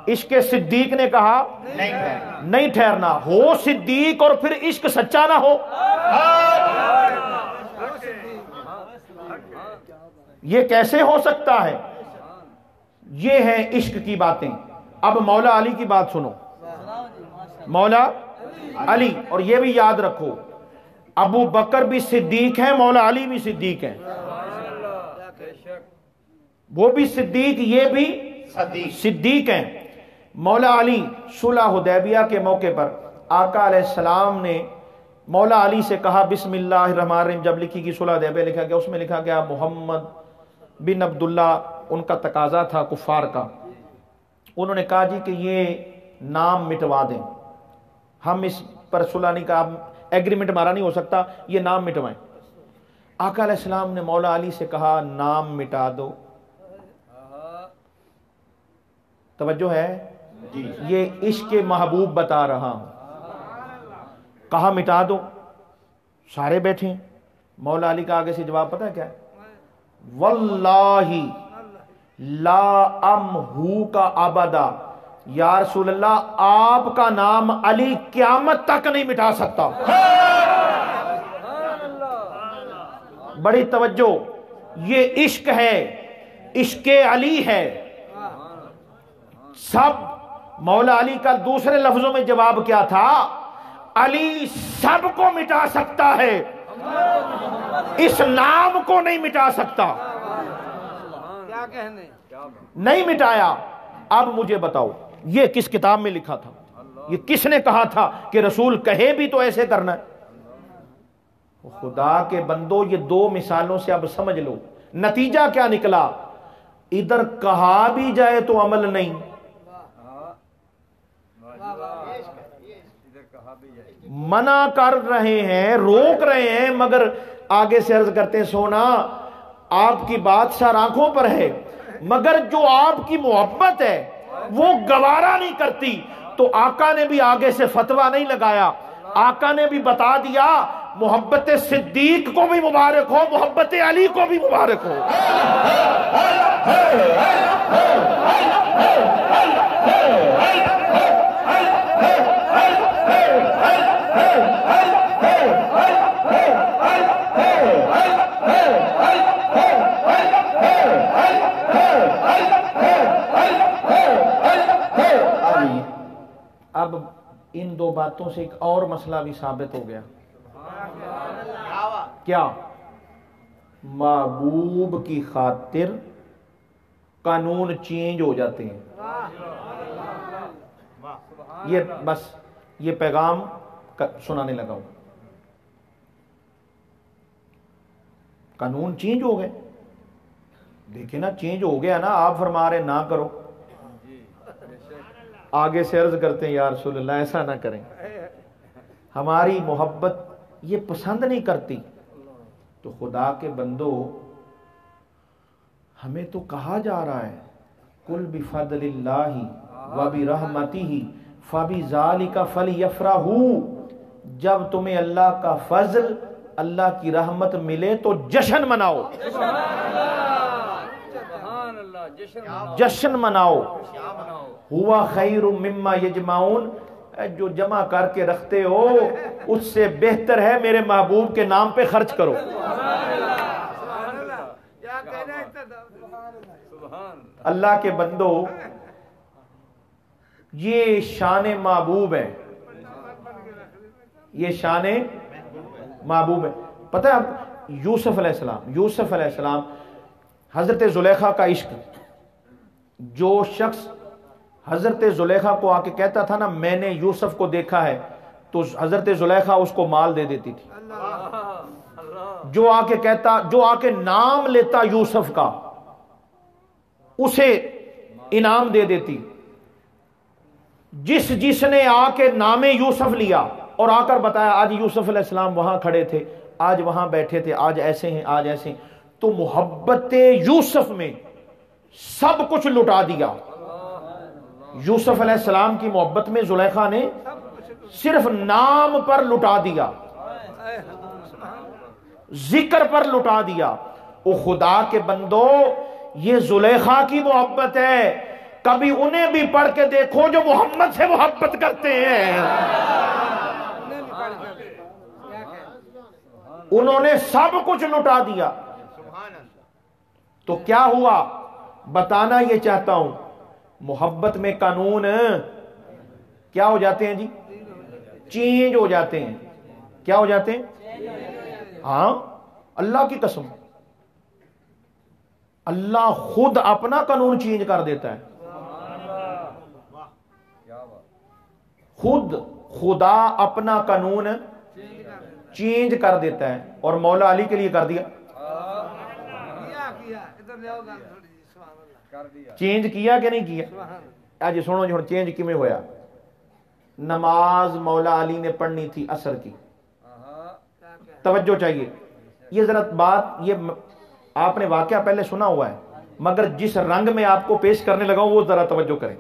عشق صدیق نے کہا نہیں ٹھہرنا، ہو صدیق اور پھر عشق سچا نہ ہو، یہ کیسے ہو سکتا ہے؟ یہ ہے عشق کی باتیں۔ اب مولا علی کی بات سنو، مولا علی، اور یہ بھی یاد رکھو ابو بکر بھی صدیق ہیں، مولا علی بھی صدیق ہیں، وہ بھی صدیق، یہ بھی صدیق ہیں۔ مولا علی صلح حدیبیہ کے موقع پر آقا علیہ السلام نے مولا علی سے کہا بسم اللہ الرحمن الرحیم، جب لکھی کی صلح حدیبیہ لکھا گیا، اس میں لکھا گیا محمد بن عبداللہ، ان کا تقاضا تھا کفار کا، انہوں نے کہا جی کہ یہ نام مٹوا دیں، ہم اس پر صلح نہیں کہا، ایگریمنٹ ہمارا نہیں ہو سکتا، یہ نام مٹوائیں۔ آقا علیہ السلام نے مولا علی سے کہا نام مٹا دو، توجہ ہے، یہ عشق محبوب بتا رہا ہوں، کہا مٹا دو، سارے بیٹھے ہیں، مولا علی کا آگے سے جواب پتہ ہے کیا ہے؟ واللہ لا امہو کا ابدا، یا رسول اللہ آپ کا نام علی قیامت تک نہیں مٹا سکتا۔ بڑی توجہ، یہ عشق ہے، عشق علی ہے۔ سب مولا علی کا دوسرے لفظوں میں جواب کیا تھا؟ علی سب کو مٹا سکتا ہے، اس نام کو نہیں مٹا سکتا۔ کیا کہنے، نہیں مٹایا۔ اب مجھے بتاؤ یہ کس کتاب میں لکھا تھا؟ یہ کس نے کہا تھا کہ رسول کہے بھی تو ایسے کرنا ہے؟ خدا کے بندو، یہ دو مثالوں سے اب سمجھ لو نتیجہ کیا نکلا۔ ادھر کہا بھی جائے تو عمل نہیں، منع کر رہے ہیں، روک رہے ہیں، مگر آگے سے عرض کرتے ہیں سونا آپ کی بات سر آنکھوں پر ہے، مگر جو آپ کی محبت ہے وہ گوارا نہیں کرتی۔ تو آقا نے بھی آگے سے فتویٰ نہیں لگایا، آقا نے بھی بتا دیا محبت صدیق کو بھی مبارک ہو، محبت علی کو بھی مبارک ہو۔ اب ان دو باتوں سے ایک اور مسئلہ بھی ثابت ہو گیا، کیا؟ محبوب کی خاطر قانون چینج ہو جاتے ہیں۔ یہ بس یہ پیغام سنانے لگا ہوں، قانون چینج ہو گئے، دیکھیں نا چینج ہو گیا نا، آپ فرما رہے نہ کرو، آگے سے عرض کرتے ہیں یا رسول اللہ ایسا نہ کریں، ہماری محبت یہ پسند نہیں کرتی۔ تو خدا کے بندو ہمیں تو کہا جا رہا ہے قل بفضل اللہ وبرحمتہ فبذالک فلیفرحوا، جب تمہیں اللہ کا فضل، اللہ کی رحمت ملے تو جشن مناؤ، جشن مناؤ۔ ہوا خیر مما یجمعون، جو جمع کر کے رکھتے ہو اس سے بہتر ہے میرے محبوب کے نام پہ خرچ کرو۔ اللہ کے بندو یہ شان محبوب ہے، یہ شان محبوب ہے۔ پتہ ہے اب یوسف علیہ السلام حضرت زلیخا کا عشق، جو شخص حضرت زلیخا کو آ کے کہتا تھا نا میں نے یوسف کو دیکھا ہے، تو حضرت زلیخا اس کو مال دے دیتی تھی۔ جو آ کے نام لیتا یوسف کا اسے انعام دے دیتی۔ جس نے آ کے نام یوسف لیا اور آ کر بتایا آج یوسف علیہ السلام وہاں کھڑے تھے، آج وہاں بیٹھے تھے، آج ایسے ہیں، آج ایسے ہیں، تو محبت یوسف میں سب کچھ لٹا دیا۔ یوسف علیہ السلام کی محبت میں زلیخا نے صرف نام پر لٹا دیا، ذکر پر لٹا دیا۔ او خدا کے بندو یہ زلیخا کی محبت ہے، کبھی انہیں بھی پڑھ کے دیکھو جو محمد سے محبت کرتے ہیں. انہوں نے سب کچھ لٹا دیا. تو کیا ہوا بتانا یہ چاہتا ہوں. محبت میں قانون کیا ہو جاتے ہیں جی؟ چینج ہو جاتے ہیں. کیا ہو جاتے ہیں؟ ہاں اللہ کی قسم اللہ خود اپنا قانون چینج کر دیتا ہے. خود خدا اپنا قانون چینج کر دیتا ہے. اور مولا علی کے لیے کر دیا. چینج کیا کہ نہیں کیا؟ آج سنو جو چینج کیویں ہویا. نماز مولا علی نے پڑھنی تھی عصر کی. توجہ چاہیے. یہ ذرا بات یہ آپ نے واقعہ پہلے سنا ہوا ہے مگر جس رنگ میں آپ کو پیش کرنے لگا ہوں وہ ذرا توجہ کریں.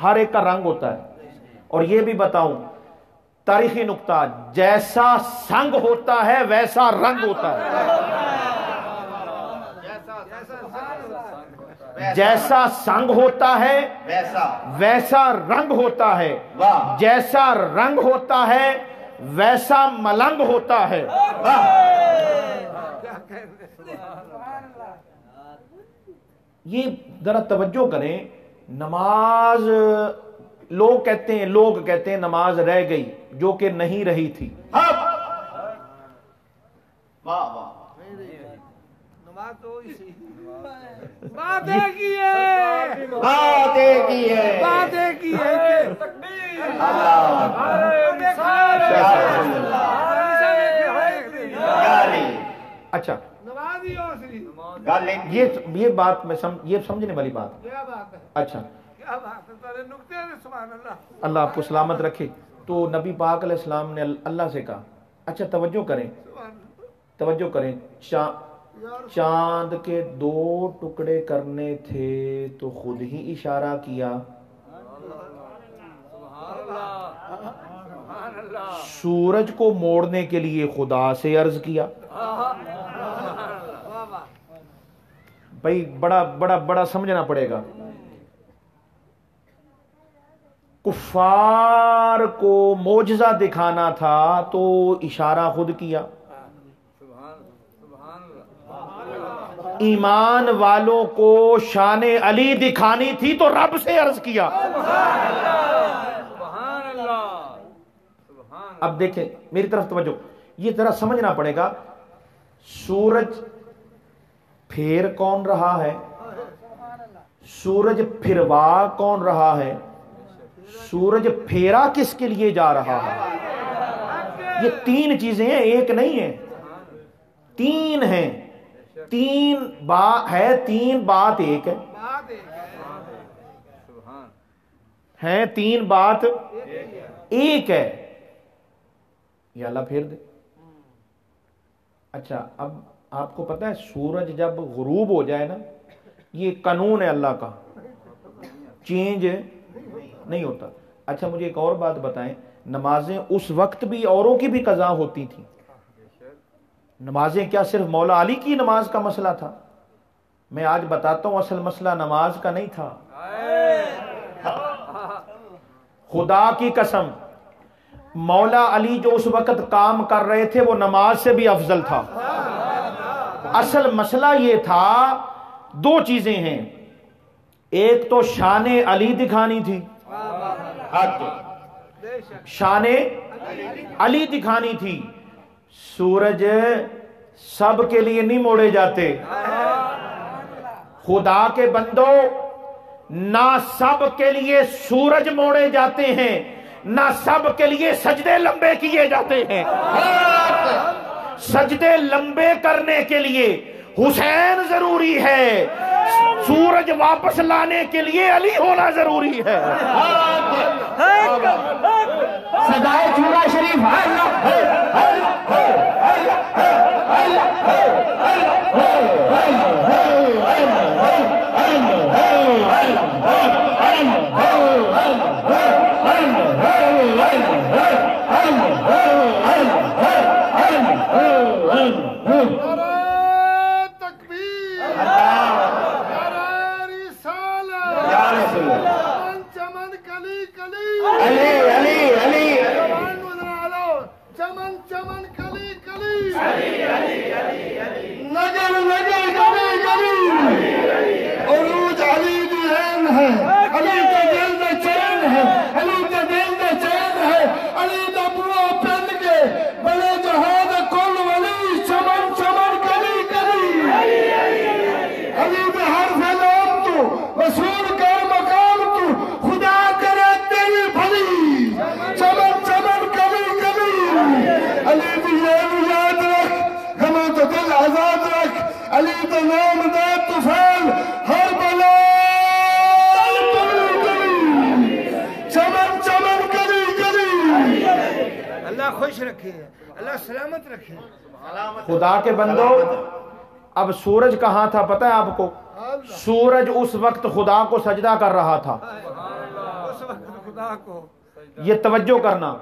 ہر ایک کا رنگ ہوتا ہے. اور یہ بھی بتاؤں تاریخی نقطہ جیسا سنگ ہوتا ہے ویسا رنگ ہوتا ہے. جیسا سنگ ہوتا ہے ویسا رنگ ہوتا ہے. جیسا رنگ ہوتا ہے ویسا ملنگ ہوتا ہے. یہ ذرا توجہ کریں. نماز لوگ کہتے ہیں نماز رہ گئی جو کہ نہیں رہی تھی. اچھا یہ بات میں یہ سمجھنے والی بات. اچھا اللہ آپ کو سلامت رکھے. تو نبی پاک علیہ السلام نے اللہ سے کہا. اچھا توجہ کریں چاند کے 2 ٹکڑے کرنے تھے تو خود ہی اشارہ کیا. سورج کو موڑنے کے لیے خدا سے عرض کیا. بھائی بڑا سمجھنا پڑے گا. کفار کو معجزہ دکھانا تھا تو اشارہ خود کیا. ایمان والوں کو شان علی دکھانی تھی تو رب سے عرض کیا. اب دیکھیں میری طرف توجہ. یہ ذرا سمجھنا پڑے گا. سورج پھیر کون رہا ہے؟ سورج پھروا کون رہا ہے؟ سورج پھیرا کس کے لیے جا رہا ہے؟ یہ 3 چیزیں ہیں ایک نہیں ہے. 3 ہیں. 3 بات ہے. 3 بات ایک ہے. 3 بات ایک ہے. یہ اللہ پھیر دے. اچھا اب آپ کو پتا ہے سورج جب غروب ہو جائے نا یہ قانون ہے اللہ کا چینج نہیں ہوتا. اچھا مجھے ایک اور بات بتائیں. نمازیں اس وقت بھی اوروں کی بھی قضا ہوتی تھی. نمازیں کیا صرف مولا علی کی نماز کا مسئلہ تھا؟ میں آج بتاتا ہوں اصل مسئلہ نماز کا نہیں تھا. خدا کی قسم مولا علی جو اس وقت کام کر رہے تھے وہ نماز سے بھی افضل تھا. اصل مسئلہ یہ تھا 2 چیزیں ہیں. ایک تو شان علی دکھانی تھی. شان علی دکھانی تھی. سورج سب کے لیے نہیں موڑے جاتے. خدا کے بندو نہ سب کے لیے سورج موڑے جاتے ہیں نہ سب کے لیے سجدے لمبے کیے جاتے ہیں. سجدے لمبے کرنے کے لیے حسین ضروری ہے. سورج واپس لانے کے لیے علی ہونا ضروری ہے. صدائے چورا شریف علی یاد رکھ، ہمیں تو دل آزاد رکھ، علی تو نام دے طوفان ہر بلا چمن چمن گلی گلی۔ اللہ خوش رکھے، اللہ سلامت رکھے۔ خدا کے بندو، اب سورج کہاں تھا پتہ ہے آپ کو؟ سورج اس وقت خدا کو سجدہ کر رہا تھا۔ اس وقت خدا کو، یہ توجہ کرنا،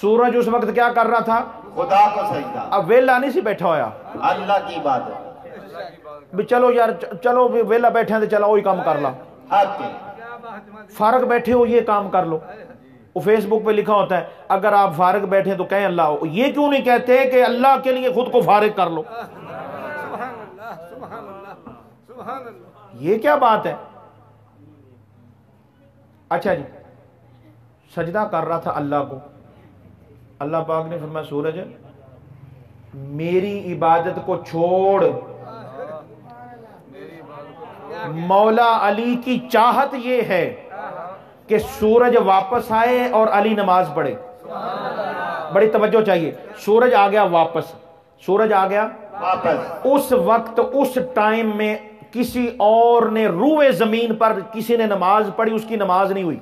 سورج اس وقت کیا کر رہا تھا؟ خدا کو سجدہ۔ اب ویلا نہیں سی بیٹھا ہویا اللہ کی بات ہے، بھی چلو یار چلو بھی ویلا بیٹھے ہیں تو چلو وہی کام کر لا، حق ہے۔ فارغ بیٹھے ہو یہ کام کر لو۔ وہ فیس بک پہ لکھا ہوتا ہے اگر آپ فارغ بیٹھے تو کہیں اللہ ہو، یہ کیوں نہیں کہتے کہ اللہ کے لیے خود کو فارغ کر لو؟ سبحان اللہ سبحان اللہ سبحان اللہ۔ یہ کیا بات ہے؟ اچھا جی، سجدہ کر رہا تھا اللہ کو، اللہ پاک نے فرمایا سورج میری عبادت کو چھوڑ۔ مولا علی کی چاہت یہ ہے کہ سورج واپس آئے اور علی نماز پڑھے۔ بڑی توجہ چاہیے، سورج آ گیا واپس، سورج آ گیا واپس۔ اس وقت اس ٹائم میں کسی اور نے روئے زمین پر کسی نے نماز پڑھی، اس کی نماز نہیں ہوئی۔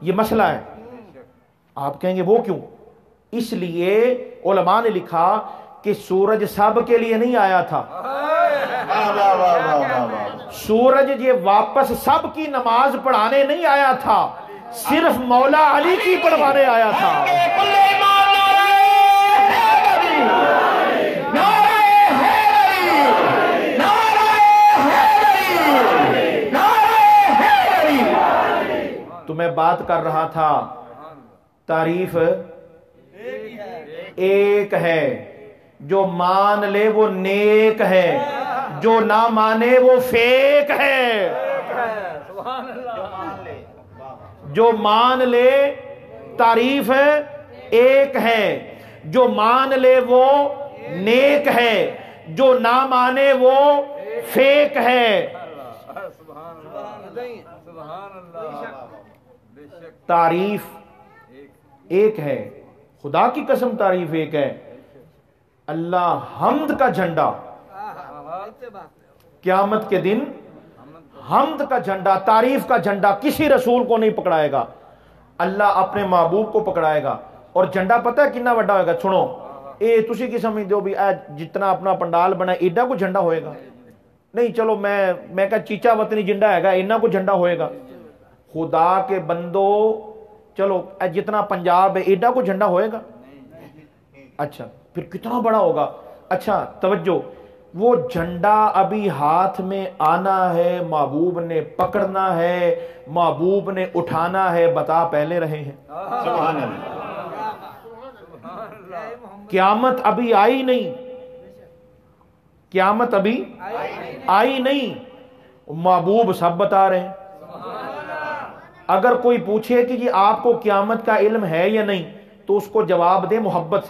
یہ مسئلہ ہے۔ آپ کہیں گے وہ کیوں؟ اس لیے علماء نے لکھا کہ سورج سب کے لیے نہیں آیا تھا، واہ واہ واہ واہ واہ واہ۔ سورج یہ واپس سب کی نماز پڑھانے نہیں آیا تھا، صرف مولا علی کی پڑھوانے آیا تھا۔ تو میں بات کر رہا تھا، تعریف ایک ہے، جو مان لے وہ نیک ہے، جو نہ مانے وہ فیک ہے۔ جو مان لے تعریف ایک ہے، جو مان لے وہ نیک ہے، جو نہ مانے وہ فیک ہے۔ تعریف ایک ہے، خدا کی قسم تعریف ایک ہے۔ اللہ حمد کا جھنڈا قیامت کے دن، حمد کا جھنڈا، تعریف کا جھنڈا کسی رسول کو نہیں پکڑائے گا، اللہ اپنے محبوب کو پکڑائے گا۔ اور جھنڈا پتہ ہے کتنا بڑا ہوئے گا؟ سنو، اے تسی کی سمجھ دو بھی اے جتنا اپنا پنڈال بنا ایڈا کو جھنڈا ہوئے گا؟ نہیں، چلو میں کہا چیچا وطنی جھنڈا ہے گا، اینا کو جھنڈا ہوئے گا؟ خدا کے بندو، چلو جتنا پنجاب ہے ایڈا کو جھنڈا ہوئے گا؟ اچھا پھر کتنا بڑا ہوگا؟ اچھا توجہ، وہ جھنڈا ابھی ہاتھ میں آنا ہے، محبوب نے پکڑنا ہے، محبوب نے اٹھانا ہے، بتا پہلے رہے ہیں۔ سبحان اللہ۔ قیامت ابھی آئی نہیں، قیامت ابھی آئی نہیں، محبوب سب بتا رہے ہیں۔ اگر کوئی پوچھے کہ جی آپ کو قیامت کا علم ہے یا نہیں، تو اس کو جواب دے محبت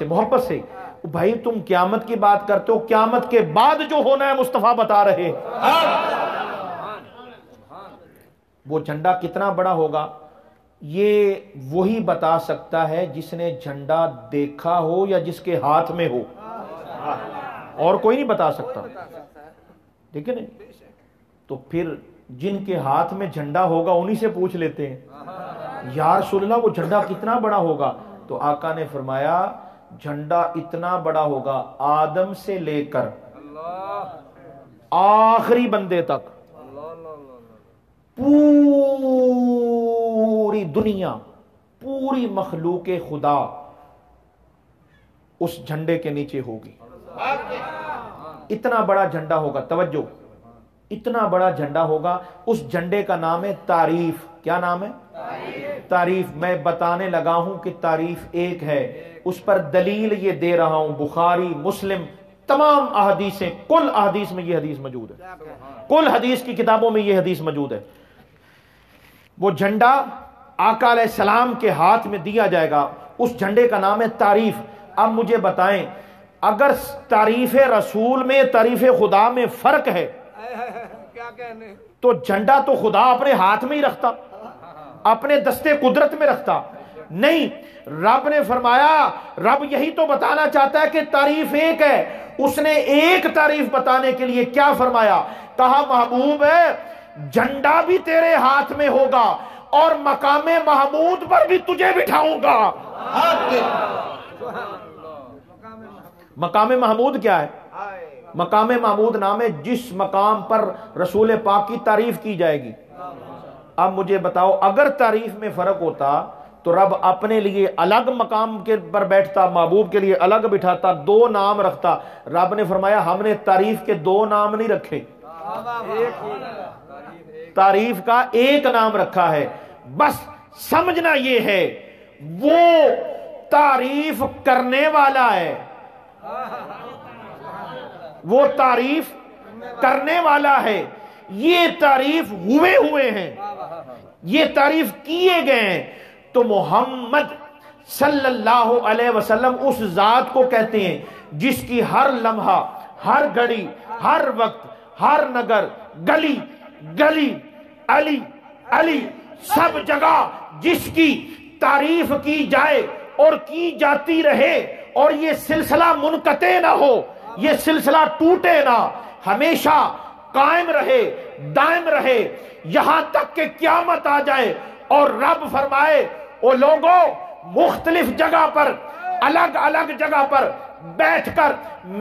سے، بھائی تم قیامت کی بات کرتے ہو، قیامت کے بعد جو ہونا ہے مصطفیٰ بتا رہے۔ وہ جھنڈا کتنا بڑا ہوگا یہ وہی بتا سکتا ہے جس نے جھنڈا دیکھا ہو یا جس کے ہاتھ میں ہو، اور کوئی نہیں بتا سکتا، ٹھیک ہے نا؟ تو پھر جن کے ہاتھ میں جھنڈا ہوگا انہی سے پوچھ لیتے ہیں، یا رسول اللہ وہ جھنڈا کتنا بڑا ہوگا؟ تو آقا نے فرمایا جھنڈا اتنا بڑا ہوگا آدم سے لے کر آخری بندے تک، پوری دنیا، پوری مخلوق خدا اس جھنڈے کے نیچے ہوگی۔ اتنا بڑا جھنڈا ہوگا، توجہ، اتنا بڑا جھنڈا ہوگا۔ اس جھنڈے کا نام ہے تعریف۔ کیا نام ہے؟ تعریف۔ میں بتانے لگا ہوں کہ تعریف ایک ہے، اس پر دلیل یہ دے رہا ہوں، بخاری مسلم تمام احادیثیں، کل احادیث میں یہ حدیث موجود ہے، کل حدیث کی کتابوں میں یہ حدیث موجود ہے۔ وہ جھنڈا آقا علیہ السلام کے ہاتھ میں دیا جائے گا، اس جھنڈے کا نام ہے تعریف۔ اب مجھے بتائیں، اگر تعریف رسول میں تعریف خدا میں فرق ہے کیا کہنے، تو جھنڈا تو خدا اپنے ہاتھ میں ہی رکھتا، اپنے دستے قدرت میں رکھتا، نہیں، رب نے فرمایا، رب یہی تو بتانا چاہتا ہے کہ تعریف ایک ہے. اس نے ایک تعریف بتانے کے لیے کیا فرمایا؟ کہا محبوب ہے جھنڈا بھی تیرے ہاتھ میں ہوگا اور مقام محمود پر بھی تجھے بٹھاؤں گا. مقام محمود کیا ہے؟ مقام محمود نام ہے جس مقام پر رسول پاک کی تعریف کی جائے گی. اب مجھے بتاؤ، اگر تعریف میں فرق ہوتا تو رب اپنے لیے الگ مقام کے پر بیٹھتا، محبوب کے لیے الگ بٹھاتا، دو نام رکھتا. رب نے فرمایا ہم نے تعریف کے دو نام نہیں رکھے، تعریف کا ایک نام رکھا ہے. بس سمجھنا یہ ہے وہ تعریف کرنے والا ہے، وہ تعریف کرنے والا ہے. یہ تعریف ہوئے ہیں، یہ تعریف کیے گئے ہیں. تو محمد صلی اللہ علیہ وسلم اس ذات کو کہتے ہیں جس کی ہر لمحہ، ہر گھڑی، ہر وقت، ہر نگر، گلی گلی، علی علی، سب جگہ جس کی تعریف کی جائے اور کی جاتی رہے، اور یہ سلسلہ منقطع نہ ہو، یہ سلسلہ ٹوٹے نہ، ہمیشہ قائم رہے، دائم رہے، یہاں تک کہ قیامت آ جائے. اور رب فرمائے او لوگوں مختلف جگہ پر، الگ الگ جگہ پر بیٹھ کر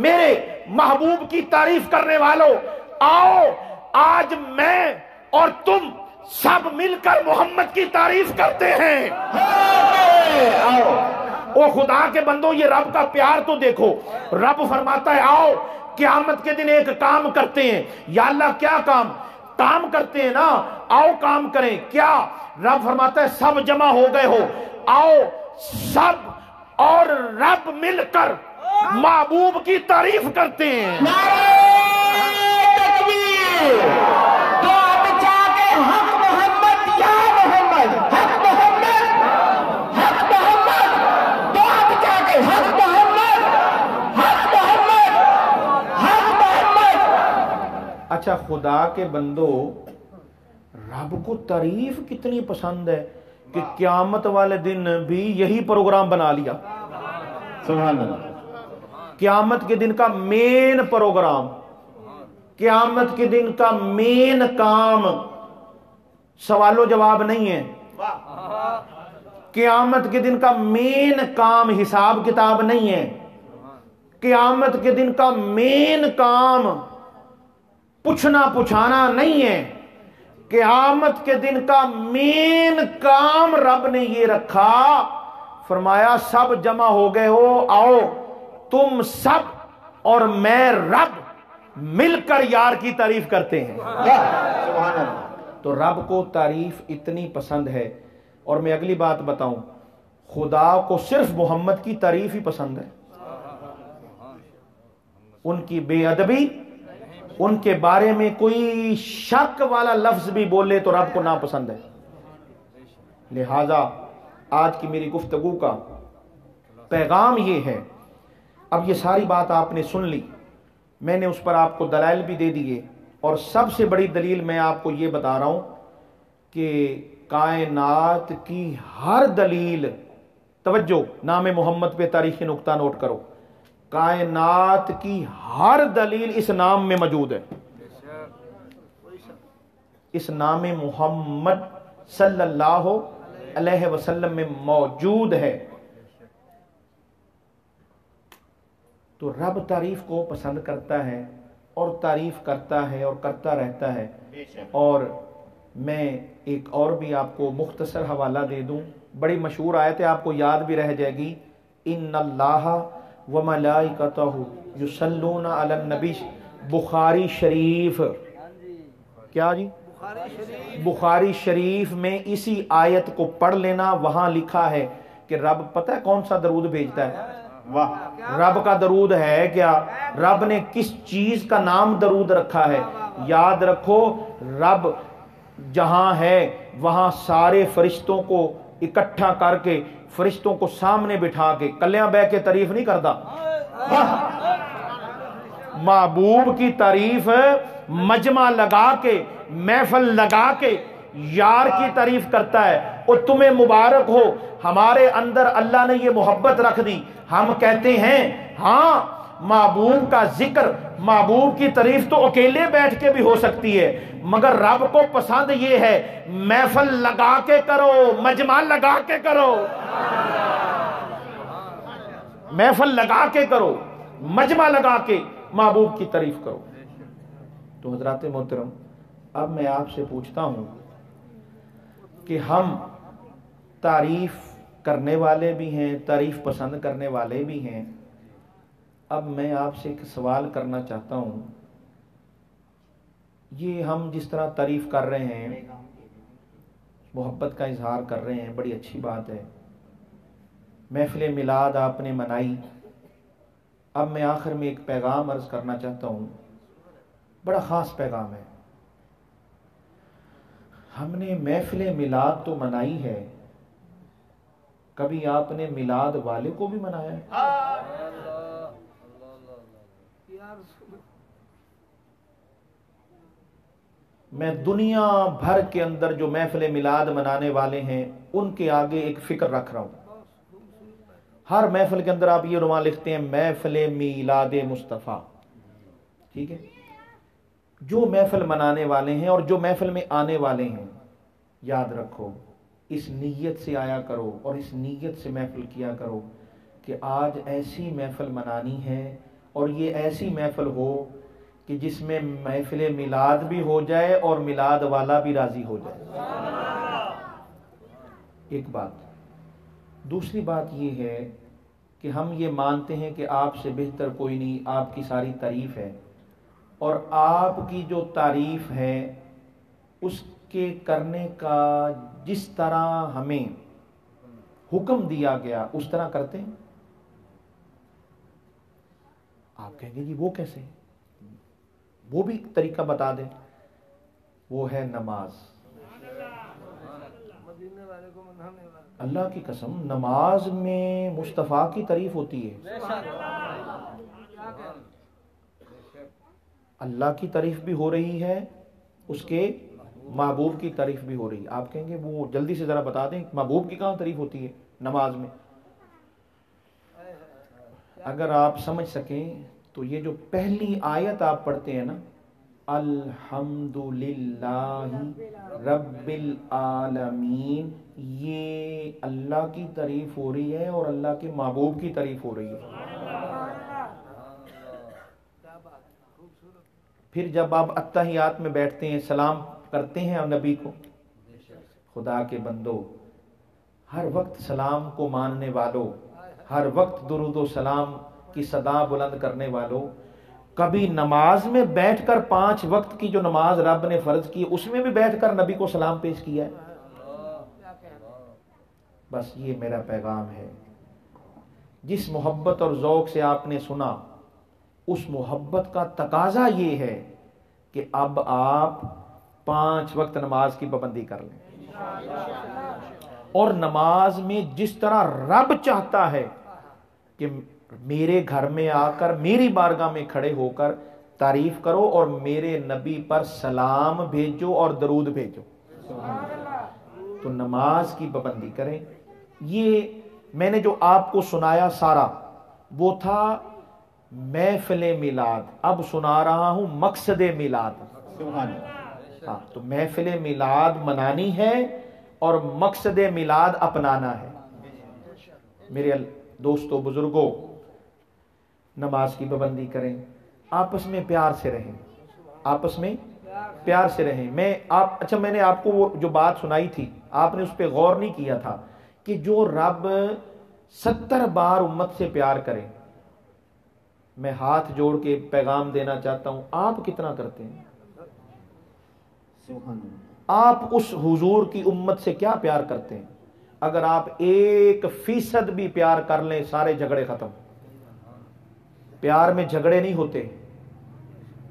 میرے محبوب کی تعریف کرنے والوں، آؤ آج میں اور تم سب مل کر محمد کی تعریف کرتے ہیں. او خدا کے بندو، یہ رب کا پیار تو دیکھو. رب فرماتا ہے آؤ قیامت کے دن ایک کام کرتے ہیں. یا اللہ کیا کام کرتے ہیں نا، آؤ کام کریں. کیا؟ رب فرماتا ہے سب جمع ہو گئے ہو، آؤ سب اور رب مل کر محبوب کی تعریف کرتے ہیں. اچھا خدا کے بندو، رب کو تعریف کتنی پسند ہے کہ قیامت والے دن بھی یہی پروگرام بنا لیا. سبحان اللہ. قیامت کے دن کا مین پروگرام، قیامت کے دن کا مین کام سوال و جواب نہیں ہے. قیامت کے دن کا مین کام حساب کتاب نہیں ہے. قیامت کے دن کا مین کام پوچھنا پچھانا نہیں ہے. قیامت کے دن کا مین کام رب نے یہ رکھا، فرمایا سب جمع ہو گئے ہو، آؤ تم سب اور میں رب مل کر یار کی تعریف کرتے ہیں. سبحان اللہ. تو رب کو تعریف اتنی پسند ہے. اور میں اگلی بات بتاؤں، خدا کو صرف محمد کی تعریف ہی پسند ہے. ان کی بے ادبی، ان کے بارے میں کوئی شک والا لفظ بھی بولے تو رب کو ناپسند ہے. لہذا آج کی میری گفتگو کا پیغام یہ ہے. اب یہ ساری بات آپ نے سن لی، میں نے اس پر آپ کو دلائل بھی دے دیے، اور سب سے بڑی دلیل میں آپ کو یہ بتا رہا ہوں کہ کائنات کی ہر دلیل، توجہ، نام محمد پہ تاریخی نقطہ نوٹ کرو، کائنات کی ہر دلیل اس نام میں موجود ہے. اس نام محمد صلی اللہ علیہ وسلم میں موجود ہے. تو رب تعریف کو پسند کرتا ہے اور تعریف کرتا ہے اور کرتا رہتا ہے. اور میں ایک اور بھی آپ کو مختصر حوالہ دے دوں، بڑی مشہور آیت ہے، آپ کو یاد بھی رہ جائے گی. ان اللہ وملائکتہ یصلون علی النبی، بخاری شریف. کیا جی؟ بخاری شریف میں اسی آیت کو پڑھ لینا، وہاں لکھا ہے کہ رب پتہ ہے کون سا درود بھیجتا ہے؟ واہ. رب کا درود ہے کیا؟ رب نے کس چیز کا نام درود رکھا ہے؟ یاد رکھو، رب جہاں ہے وہاں سارے فرشتوں کو اکٹھا کر کے، فرشتوں کو سامنے بٹھا کے کلیاں بہ کے تعریف نہیں کرتا. محبوب کی تعریف مجمع لگا کے، محفل لگا کے یار کی تعریف کرتا ہے. اور تمہیں مبارک ہو ہمارے اندر اللہ نے یہ محبت رکھ دی. ہم کہتے ہیں ہاں محبوب کا ذکر، محبوب کی تعریف تو اکیلے بیٹھ کے بھی ہو سکتی ہے، مگر رب کو پسند یہ ہے محفل لگا کے کرو، مجمع لگا کے کرو، محفل لگا کے کرو، مجمع لگا کے محبوب کی تعریف کرو. تو حضرات محترم، اب میں آپ سے پوچھتا ہوں کہ ہم تعریف کرنے والے بھی ہیں، تعریف پسند کرنے والے بھی ہیں. اب میں آپ سے ایک سوال کرنا چاہتا ہوں. یہ ہم جس طرح تعریف کر رہے ہیں، محبت کا اظہار کر رہے ہیں، بڑی اچھی بات ہے. محفل میلاد آپ نے منائی. اب میں آخر میں ایک پیغام عرض کرنا چاہتا ہوں، بڑا خاص پیغام ہے. ہم نے محفل میلاد تو منائی ہے، کبھی آپ نے میلاد والے کو بھی منایا ہے؟ میں دنیا بھر کے اندر جو محفل میلاد منانے والے ہیں ان کے آگے ایک فکر رکھ رہا ہوں. ہر محفل کے اندر آپ یہ عنوان لکھتے ہیں محفل میلاد مصطفیٰ. ٹھیک ہے، جو محفل منانے والے ہیں اور جو محفل میں آنے والے ہیں، یاد رکھو اس نیت سے آیا کرو اور اس نیت سے محفل کیا کرو کہ آج ایسی محفل منانی ہے اور یہ ایسی محفل ہو کہ جس میں محفل میلاد بھی ہو جائے اور میلاد والا بھی راضی ہو جائے. ایک بات. دوسری بات یہ ہے کہ ہم یہ مانتے ہیں کہ آپ سے بہتر کوئی نہیں، آپ کی ساری تعریف ہے، اور آپ کی جو تعریف ہے اس کے کرنے کا جس طرح ہمیں حکم دیا گیا اس طرح کرتے ہیں. آپ کہیں گے جی وہ کیسے؟ وہ بھی طریقہ بتا دیں. وہ ہے نماز. اللہ کی قسم نماز میں مصطفیٰ کی تعریف ہوتی ہے، اللہ کی تعریف بھی ہو رہی ہے، اس کے محبوب کی تعریف بھی ہو رہی ہے. آپ کہیں گے وہ جلدی سے ذرا بتا دیں محبوب کی کہاں تعریف ہوتی ہے نماز میں؟ اگر آپ سمجھ سکیں تو یہ جو پہلی آیت آپ پڑھتے ہیں نا، الحمدللہ رب العالمین، یہ اللہ کی تعریف ہو رہی ہے اور اللہ کے محبوب کی تعریف ہو رہی ہے. پھر جب آپ اتحیات میں بیٹھتے ہیں، سلام کرتے ہیں نبی کو، خدا کے بندو، ہر وقت سلام کو ماننے والوں، ہر وقت درود و سلام کی صدا بلند کرنے والوں، کبھی نماز میں بیٹھ کر 5 وقت کی جو نماز رب نے فرض کی اس میں بھی بیٹھ کر نبی کو سلام پیش کیا ہے؟ بس یہ میرا پیغام ہے. جس محبت اور ذوق سے آپ نے سنا، اس محبت کا تقاضا یہ ہے کہ اب آپ 5 وقت نماز کی پابندی کر لیں، اور نماز میں جس طرح رب چاہتا ہے کہ میرے گھر میں آ کر میری بارگاہ میں کھڑے ہو کر تعریف کرو اور میرے نبی پر سلام بھیجو اور درود بھیجو، تو نماز کی پابندی کریں. یہ میں نے جو آپ کو سنایا سارا وہ تھا محفل میلاد. اب سنا رہا ہوں مقصد میلاد. ہاں، تو محفل میلاد منانی ہے اور مقصد میلاد اپنانا ہے. میرے دوستو بزرگوں، نماز کی پابندی کریں، آپس میں پیار سے رہیں، آپس میں پیار سے رہیں. میں نے آپ کو وہ جو بات سنائی تھی آپ نے اس پہ غور نہیں کیا تھا کہ جو رب 70 بار امت سے پیار کرے. میں ہاتھ جوڑ کے پیغام دینا چاہتا ہوں، آپ کتنا کرتے ہیں؟ آپ اس حضور کی امت سے کیا پیار کرتے ہیں؟ اگر آپ 1% بھی پیار کر لیں سارے جھگڑے ختم. پیار میں جھگڑے نہیں ہوتے،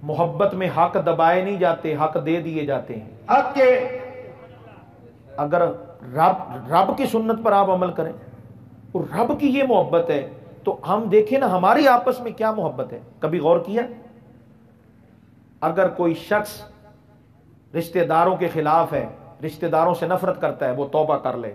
محبت میں حق دبائے نہیں جاتے، حق دے دیے جاتے ہیں. حق کے اگر رب کی سنت پر آپ عمل کریں اور رب کی یہ محبت ہے تو ہم دیکھیں نا ہماری آپس میں کیا محبت ہے. کبھی غور کیا؟ اگر کوئی شخص رشتہ داروں کے خلاف ہے، رشتہ داروں سے نفرت کرتا ہے، وہ توبہ کر لے،